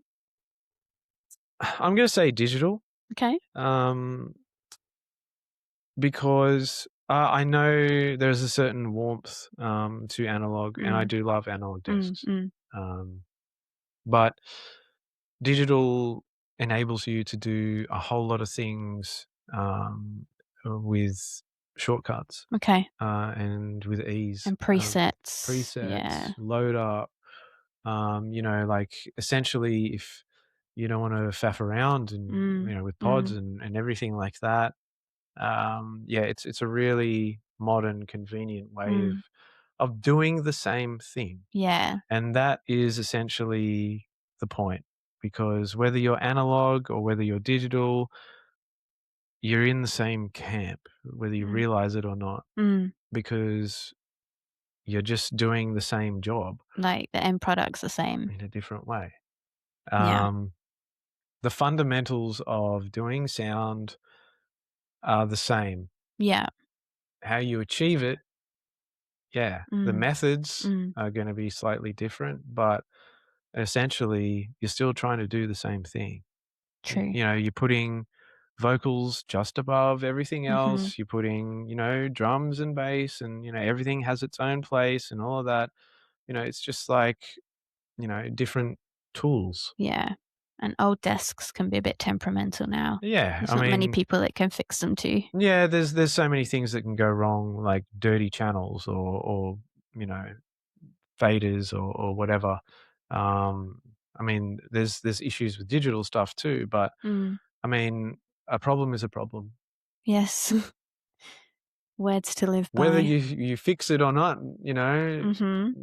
gonna say digital. Okay. Because I know there's a certain warmth to analog, and I do love analog discs. But digital enables you to do a whole lot of things with shortcuts Okay. and with ease. And presets. Yeah. Load up. Like essentially, if you don't want to faff around and with pods and everything like that, yeah, it's a really modern, convenient way of doing the same thing. Yeah. And that is essentially the point, because whether you're analog or whether you're digital, you're in the same camp, whether you realize it or not, because you're just doing the same job. Like the end product's the same. In a different way. Yeah. The fundamentals of doing sound are the same. Yeah. How you achieve it, yeah, the methods are gonna be slightly different, but essentially, you're still trying to do the same thing. True. You're putting vocals just above everything else. You're putting, drums and bass and, everything has its own place and all of that. It's just like, different tools. Yeah. And old desks can be a bit temperamental now. Yeah, There's not many people that can fix them too. Yeah, there's so many things that can go wrong, like dirty channels or faders or whatever. I mean, there's issues with digital stuff too, but I mean, a problem is a problem. Yes. Words to live by. Whether you fix it or not,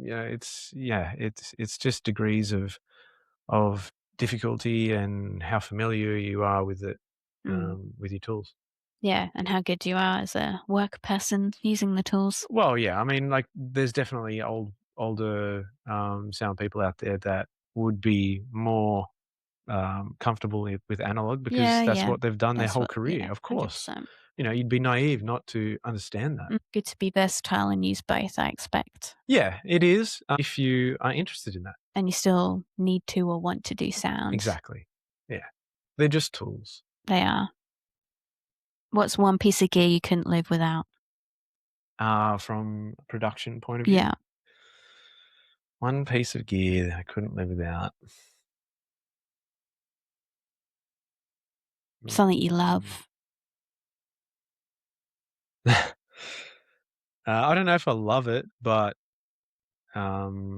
it's just degrees of difficulty and how familiar you are with it, with your tools. Yeah, and how good you are as a work person using the tools. Well, yeah, I mean, like, there's definitely older sound people out there that would be more comfortable with analog because that's what they've done their whole career. Of course, 100%. You'd be naive not to understand that. Good to be versatile and use both, I expect. Yeah, it is, if you are interested in that. And you still need to or want to do sound. Exactly. Yeah, they're just tools. They are. What's one piece of gear you couldn't live without? From a production point of view? Yeah. One piece of gear that I couldn't live without. Something you love. I don't know if I love it, but I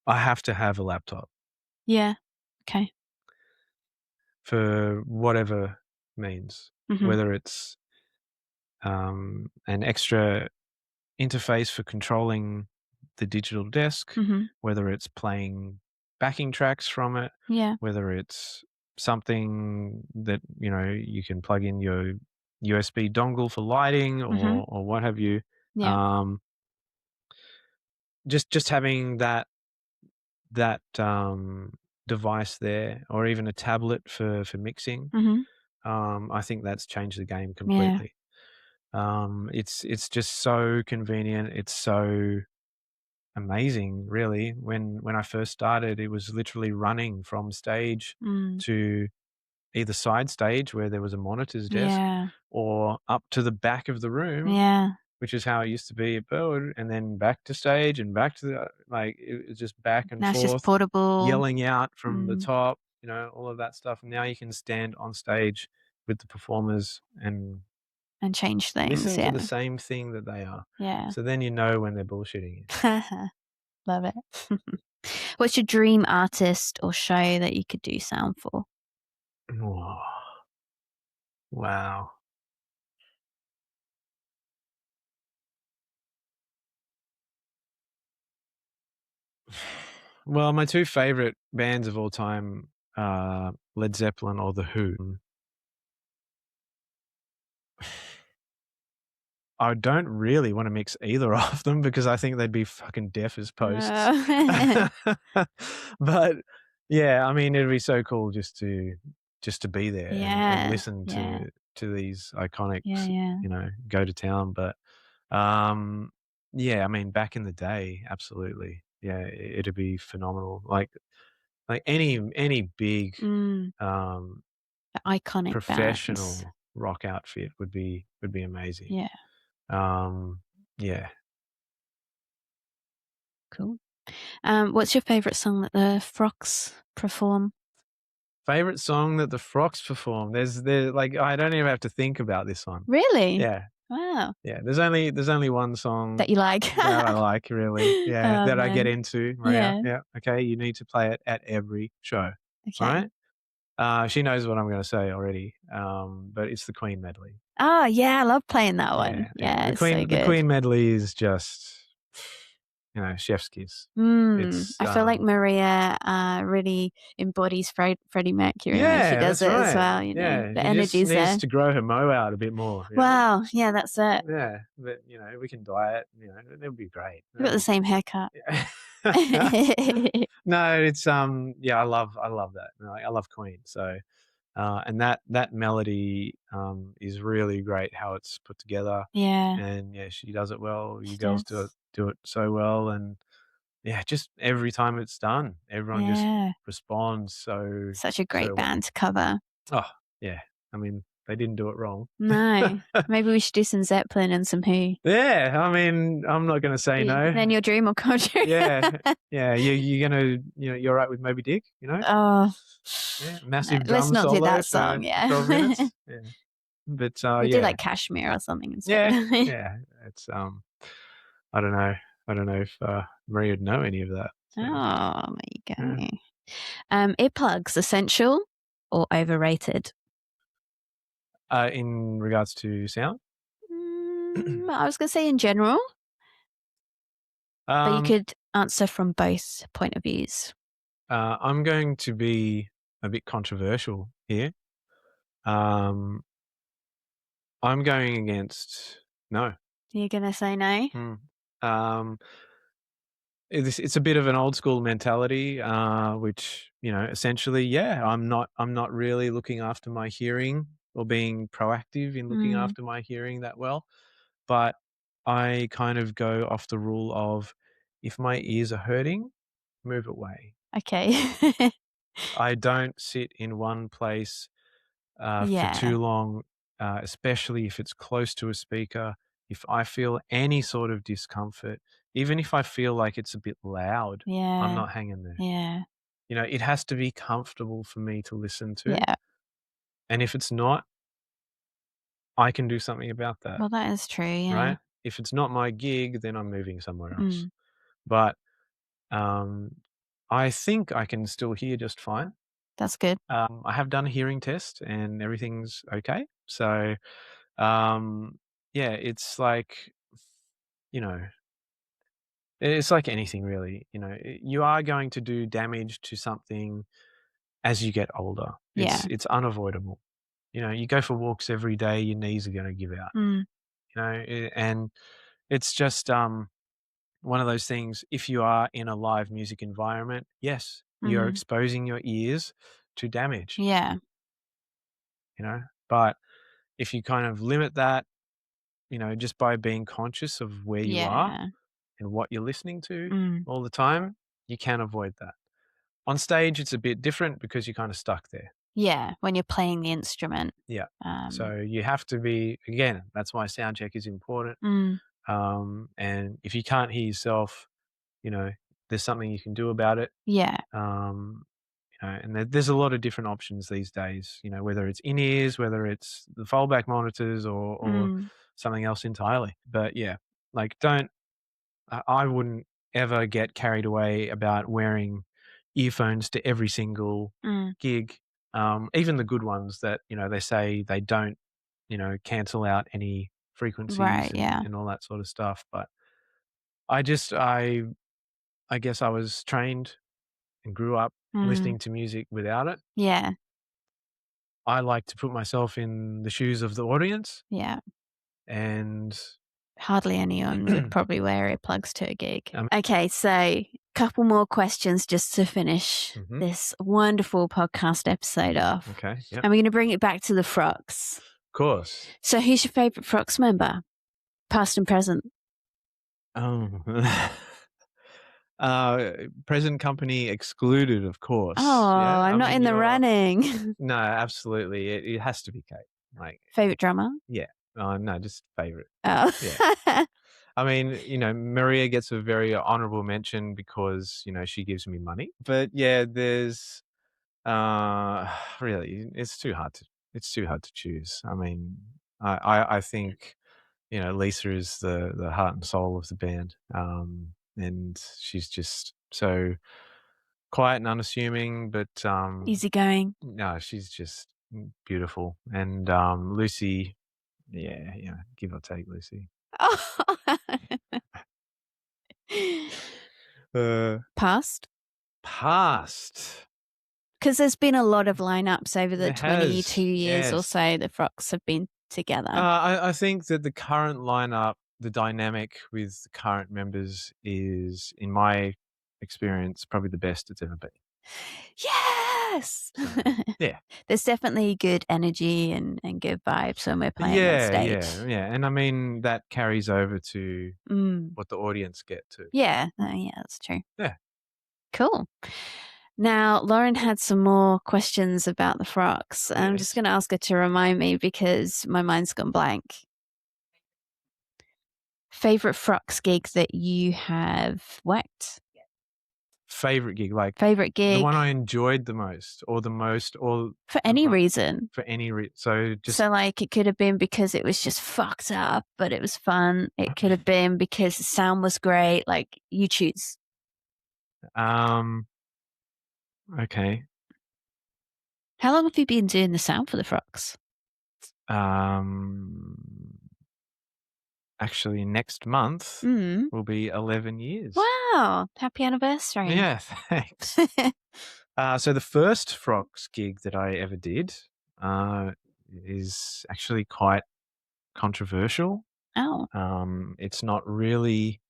have to have a laptop. Yeah. Okay. For whatever means, whether it's an extra interface for controlling the digital desk, whether it's playing backing tracks from it, whether it's something that you can plug in your USB dongle for lighting or what have you. Yeah. Just having that that device there, or even a tablet for mixing, I think that's changed the game completely. It's just so convenient. It's so amazing, really. When I first started, it was literally running from stage to either side stage where there was a monitor's desk, or up to the back of the room, which is how it used to be at Burwood, and then back to stage and back to the, like, it was just back and Now it's just forth, portable. yelling out from the top, all of that stuff. And now you can stand on stage with the performers and change things. listen to the same thing that they are. Yeah. So then you know when they're bullshitting you. Love it. What's your dream artist or show that you could do sound for? Oh, wow. Well, my two favorite bands of all time are Led Zeppelin or The Who. I don't really want to mix either of them because I think they'd be fucking deaf as posts. But yeah, I mean, it'd be so cool just to be there and listen to these iconics, go to town. But yeah, I mean, back in the day, absolutely. Yeah, it'd be phenomenal. Like any big the iconic professional bands. rock outfit would be amazing. Yeah. Yeah. Cool. What's your favorite song that the Frocks perform? Favorite song that the Frocks perform? There's like, I don't even have to think about this one. Really? Yeah. Wow. Yeah. There's only one song that you like. that I like, really. Yeah. Oh, that I get man. into. Maria. Yeah. Okay. You need to play it at every show. Okay. All right. She knows what I'm going to say already. But it's the Queen medley. Oh, yeah. I love playing that one. Yeah. The Queen medley is just, chef's kiss. I feel like Maria really embodies Freddie Mercury when she does it as well. The energy's there. She needs to grow her mo out a bit more. Wow. Yeah, that's it. Yeah, but we can diet. It would be great. You've got the same haircut. No, it's I love that. I love Queen. So, and that melody is really great how it's put together. Yeah. And yeah, she does it well. You girls do it so well, and yeah, just every time it's done, everyone just responds so. Such a great band to cover. Oh yeah, I mean, they didn't do it wrong. No, maybe we should do some Zeppelin and some Who. Yeah, I mean, I'm not going to say no. Then your dream will come true. Yeah. You're gonna, you're right with Moby Dick, Oh, yeah, massive drum let's not solo do that song. 12 minutes. Yeah, but we do like Kashmir or something instead. Yeah. It's I don't know if Maria would know any of that. So. Oh, there you go. Yeah. Earplugs, essential or overrated? In regards to sound? I was going to say in general. But you could answer from both point of views. I'm going to be a bit controversial here. I'm going against no. You're going to say no? It's a bit of an old school mentality, which, essentially, I'm not really looking after my hearing or being proactive in looking after my hearing that well. But I kind of go off the rule of, if my ears are hurting, move away. Okay. I don't sit in one place for too long, especially if it's close to a speaker. If I feel any sort of discomfort, even if I feel like it's a bit loud, I'm not hanging there. Yeah. It has to be comfortable for me to listen to. Yeah. And if it's not, I can do something about that. Well, that is true, yeah. Right? If it's not my gig, then I'm moving somewhere else. But I think I can still hear just fine. That's good. I have done a hearing test and everything's okay. So, it's like, it's like anything really. You are going to do damage to something as you get older. It's unavoidable. You go for walks every day, your knees are going to give out. And it's just one of those things, if you are in a live music environment, yes, you're exposing your ears to damage. Yeah. But if you kind of limit that, just by being conscious of where you are and what you're listening to all the time, you can avoid that. On stage, it's a bit different because you're kind of stuck there. Yeah, when you're playing the instrument. Yeah. So you have to be, again, that's why sound check is important. And if you can't hear yourself, there's something you can do about it. Yeah. And there's a lot of different options these days, whether it's in-ears, whether it's the foldback monitors or something else entirely. But yeah, like I wouldn't ever get carried away about wearing earphones to every single gig, even the good ones that, they say they don't, cancel out any frequencies and all that sort of stuff. But I guess I was trained and grew up listening to music without it. Yeah. I like to put myself in the shoes of the audience. Yeah. And hardly anyone would probably wear earplugs to a gig. Okay, so couple more questions just to finish this wonderful podcast episode off. Okay, yeah. And we're going to bring it back to the Frocks. Of course. So who's your favourite Frocks member? Past and present. Oh. Present company excluded, of course. Oh, yeah? I'm not in the running. No, absolutely. It has to be Kate. Like, favourite drummer? Yeah. No, just favourite. Oh. Yeah. I mean, Maria gets a very honourable mention because, she gives me money. But yeah, there's really it's too hard to choose. I mean, I think, Lisa is the heart and soul of the band. And she's just so quiet and unassuming, but easygoing. No, she's just beautiful. And Lucy, yeah, give or take Lucy. Past? Because there's been a lot of lineups over the 22 years or so the Frocks have been together. I think that the current lineup, the dynamic with the current members is, in my experience, probably the best it's ever been. Yes! Yeah. There's definitely good energy and good vibes when we're playing on stage. Yeah. And I mean, that carries over to what the audience get too. Yeah. Yeah, that's true. Yeah. Cool. Now, Lauren had some more questions about the Frocks. Yes. I'm just going to ask her to remind me because my mind's gone blank. Favorite Frocks gig that you have worked? Favorite gig, the one I enjoyed the most, or for any reason. For any reason. So it could have been because it was just fucked up, but it was fun. It could have been because the sound was great. Like, you choose. Okay. How long have you been doing the sound for the Frocks? Actually, next month will be 11 years. Wow. Happy anniversary. Yeah, thanks. So the first Frocks gig that I ever did is actually quite controversial. Oh. It's not really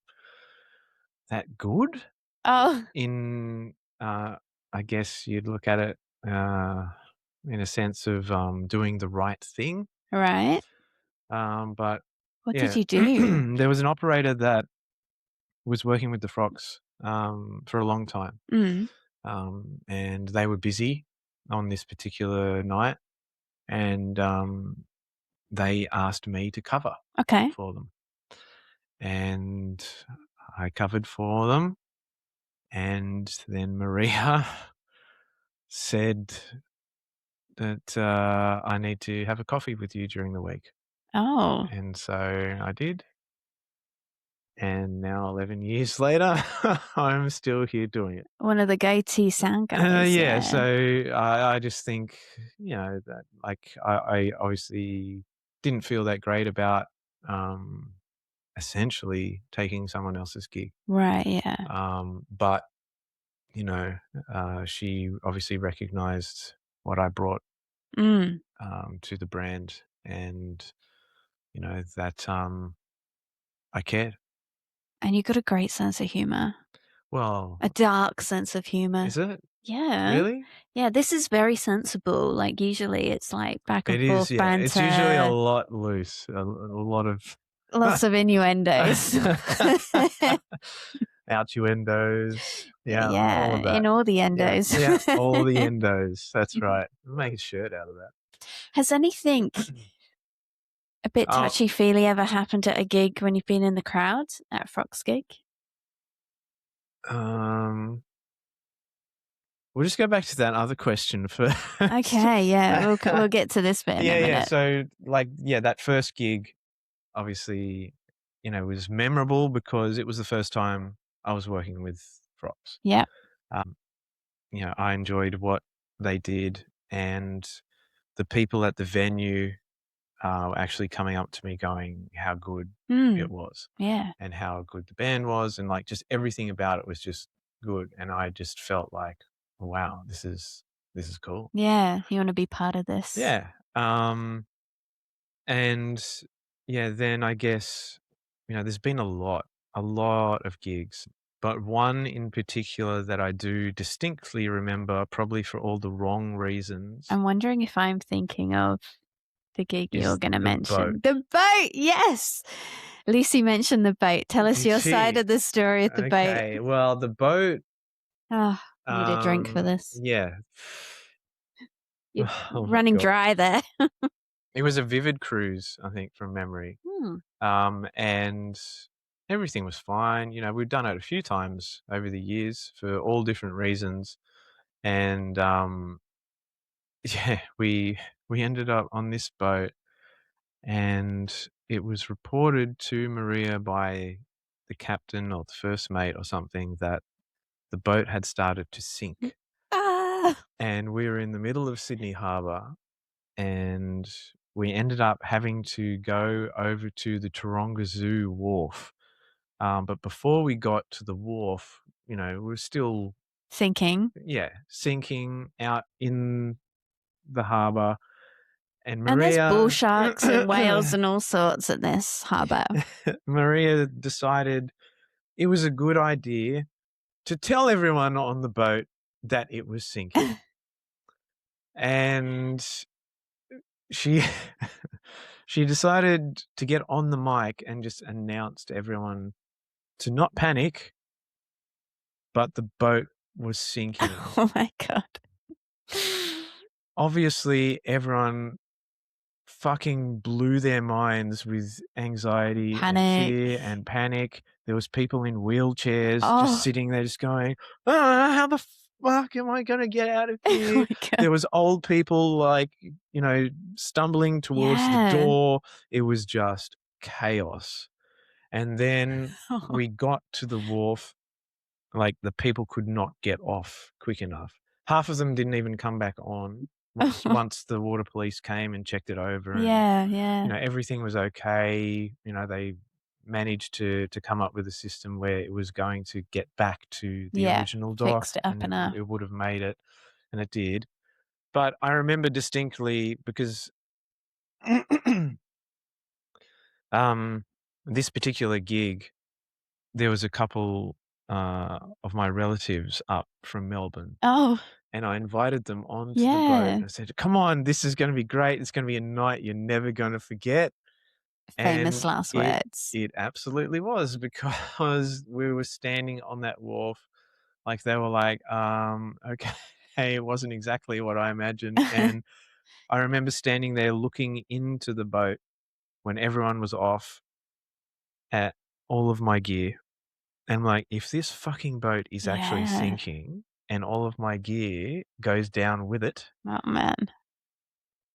that good. Oh. I guess you'd look at it in a sense of doing the right thing. Right. But what did you do? There was an operator that was working with the Frocks for a long time. And they were busy on this particular night, and they asked me to cover for them. And I covered for them, and then Maria said that I need to have a coffee with you during the week. Oh. And so I did. And now 11 years later, I'm still here doing it. One of the go-to sound guys. Yeah. So I just think, that I obviously didn't feel that great about essentially taking someone else's gig. Right, yeah. But, she obviously recognized what I brought to the brand, and, that I cared. And you've got a great sense of humor. Well, a dark sense of humor. Is it? Yeah. Really? Yeah, this is very sensible. Like usually it's like back and It is, forth yeah. banter. It's usually a lot loose, a lot of lots of innuendos. Outuendos. Yeah, yeah, all of that. in all the endos. Yeah, all the endos. That's right. Make a shirt out of that. Has anything a bit touchy-feely ever happened at a gig when you've been in the crowd at a Frocks gig? We'll just go back to that other question first. Okay, yeah, we'll get to this bit in a minute. Yeah, so that first gig, obviously, was memorable because it was the first time I was working with Frocks. Yeah. I enjoyed what they did, and the people at the venue were actually coming up to me going how good it was. Yeah. And how good the band was, and just everything about it was just good. And I just felt like, wow, this is cool. Yeah, you want to be part of this. Yeah. And yeah, then I guess, there's been a lot of gigs, but one in particular that I do distinctly remember, probably for all the wrong reasons. I'm wondering if I'm thinking of the gig you're going to mention. Boat. The boat, yes. Lucy mentioned the boat. Tell us your side of the story of the boat. Okay, well, the boat. Oh, I need a drink for this. Yeah. You're running dry there. It was a Vivid cruise, I think, from memory. And everything was fine. We'd done it a few times over the years for all different reasons. And yeah, we ended up on this boat, and it was reported to Maria by the captain or the first mate or something that the boat had started to sink. And we were in the middle of Sydney Harbour, and we ended up having to go over to the Taronga Zoo wharf. But before we got to the wharf, we were still sinking. Yeah, sinking out in the harbour. And Maria, and there's bull sharks and whales and all sorts at this harbour. Maria decided it was a good idea to tell everyone on the boat that it was sinking. And she decided to get on the mic and just announce to everyone to not panic, but the boat was sinking. Oh my God. Obviously, everyone fucking blew their minds with anxiety and fear and panic. There was people in wheelchairs just sitting there just going, how the fuck am I going to get out of here? There was old people stumbling towards the door. It was just chaos. And then we got to the wharf, the people could not get off quick enough. Half of them didn't even come back on once the water police came and checked it over. And, everything was okay. They managed to come up with a system where it was going to get back to the original dock. Fixed it up enough. It would have made it, and it did. But I remember distinctly because this particular gig, there was a couple of my relatives up from Melbourne. And I invited them onto the boat. And I said, come on, this is going to be great. It's going to be a night you're never going to forget. Famous last words. It absolutely was, because we were standing on that wharf. They were like, okay, it wasn't exactly what I imagined. And I remember standing there looking into the boat when everyone was off at all of my gear. And I'm like, if this fucking boat is actually sinking and all of my gear goes down with it. Oh, man.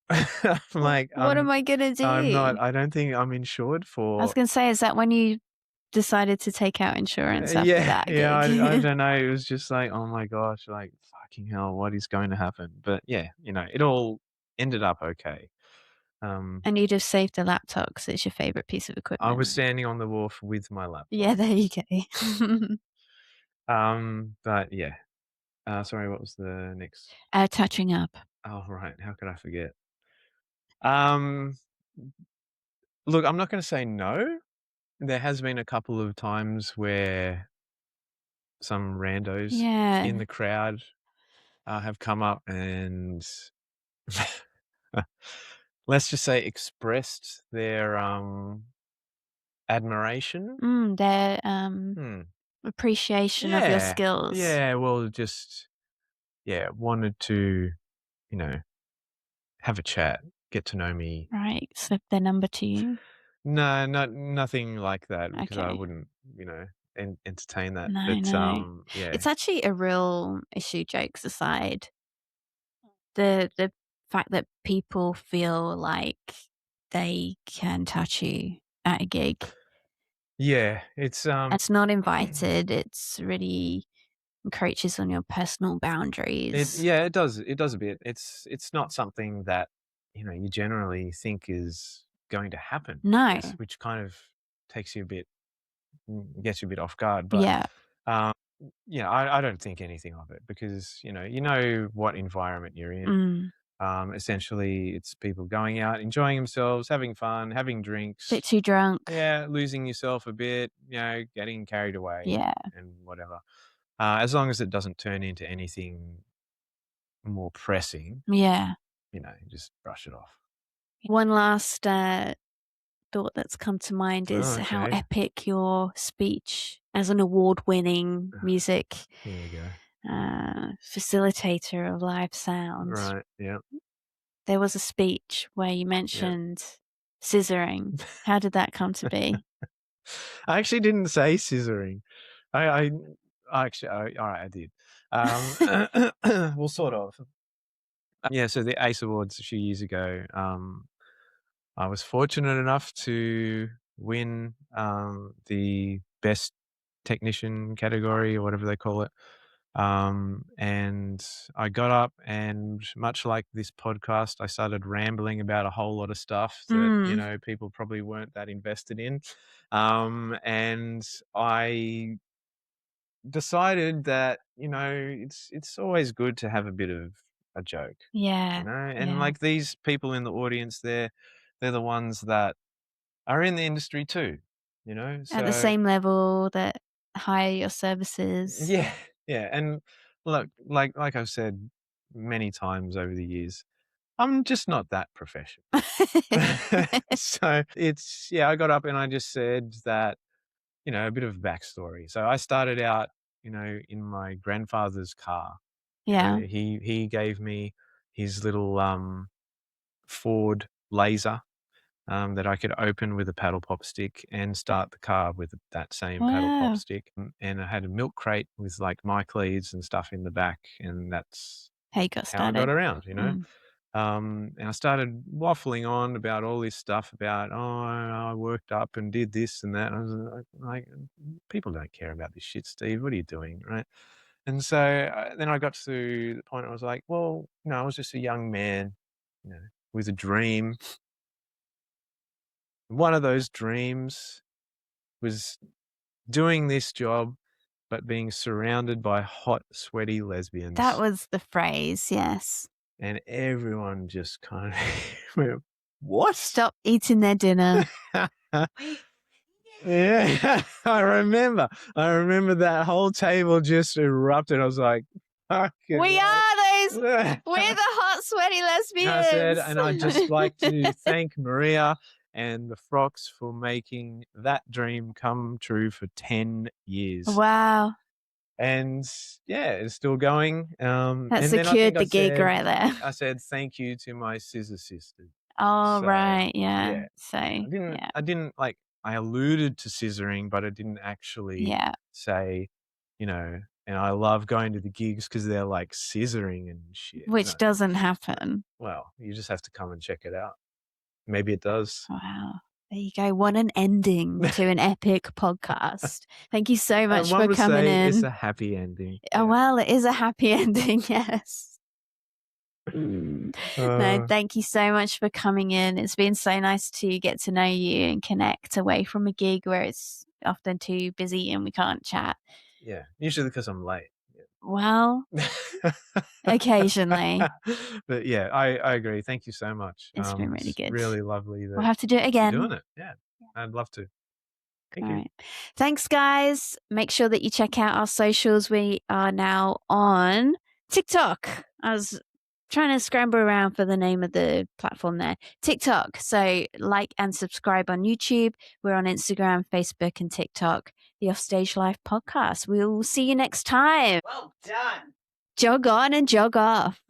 I'm like, what am I going to do? I don't think I'm insured for. I was going to say, is that when you decided to take out insurance after that gig? Yeah, I don't know. It was just like, oh my gosh, fucking hell, what is going to happen? But yeah, it all ended up okay. And you just saved the laptop because it's your favorite piece of equipment. I was standing on the wharf with my laptop. Yeah, there you go. But yeah. Sorry, what was the next? Touching up. Oh, right. How could I forget? Look, I'm not going to say no, there has been a couple of times where some randos in Yeah. the crowd have come up and let's just say expressed their admiration. Their appreciation of your Yeah. skills. Yeah, well, just wanted to, you know, have a chat, get to know me. Right. Slip their number to you. No, nothing like that, because I Okay. wouldn't, entertain that. No, But no. yeah. It's actually a real issue, jokes aside. The fact that people feel like they can touch you at a gig. Yeah, it's not invited. It's really encroaches on your personal boundaries. it does a bit. It's not something that, you generally think is going to happen, I No. guess, which kind of takes you a bit gets you a bit off guard. But Yeah. I don't think anything of it, because you know what environment you're in. Essentially, it's people going out, enjoying themselves, having fun, having drinks. Bit too drunk. Yeah, losing yourself a bit, getting carried away. Yeah. And whatever. As long as it doesn't turn into anything more pressing, Yeah. just brush it off. One last thought that's come to mind is how Okay. epic your speech as an award-winning music Here we go. facilitator of live sound. Right, yeah. There was a speech where you mentioned scissoring. How did that come to be? I actually didn't say scissoring. I actually, all right, I did. Well, sort of. Yeah, so the ACE Awards a few years ago, I was fortunate enough to win the best technician category, or whatever they call it. And I got up, and much like this podcast, I started rambling about a whole lot of stuff that, people probably weren't that invested in. And I decided that, it's always good to have a bit of a joke. Yeah. And yeah. like these people in the audience, they're the ones that are in the industry too, At the so same level that hire your services. yeah, yeah. And look, like I've said many times over the years, I'm just not that professional. So I got up and I just said that, a bit of backstory. So I started out, in my grandfather's car. Yeah. He gave me his little Ford Laser that I could open with a paddle pop stick and start the car with that same paddle pop Wow. stick. And I had a milk crate with like mic leads and stuff in the back, and that's How you got how I started. got around, And I started waffling on about all this stuff about, I worked up and did this and that. And I was like, people don't care about this shit, Steve. What are you doing, right? And so then I got to the point where I was like, well, I was just a young man, with a dream. One of those dreams was doing this job, but being surrounded by hot, sweaty lesbians. That was the phrase, yes. And everyone just kind of went, what? Stop eating their dinner. Yeah, I remember that whole table just erupted. I was like, we are those. We're the hot, sweaty lesbians. I said, and I'd just like to thank Maria and the Frocks for making that dream come true for 10 years. Wow. And yeah, it's still going. That secured the gig right there. I said thank you to my scissor sisters. Oh, right. Yeah. So I didn't like, I alluded to scissoring, but I didn't actually say, and I love going to the gigs because they're like scissoring and shit. Which doesn't happen. Well, you just have to come and check it out. Maybe it does. Wow. There you go. What an ending to an epic podcast. Thank you so much for coming in. It's a happy ending. Oh, well, it is a happy ending, yes. No, thank you so much for coming in. It's been so nice to get to know you and connect away from a gig where it's often too busy and we can't chat. Yeah, usually because I'm late. Yeah. Well, occasionally. But yeah, I agree. Thank you so much. It's been really good. Really lovely. We'll have to do it again. Doing it. Yeah, I'd love to. Thank you. Right. Thanks, guys. Make sure that you check out our socials. We are now on TikTok. I was trying to scramble around for the name of the platform there. TikTok. So like and subscribe on YouTube. We're on Instagram, Facebook, and TikTok. The Offstage Life podcast. We'll see you next time. Well done. Jog on and jog off.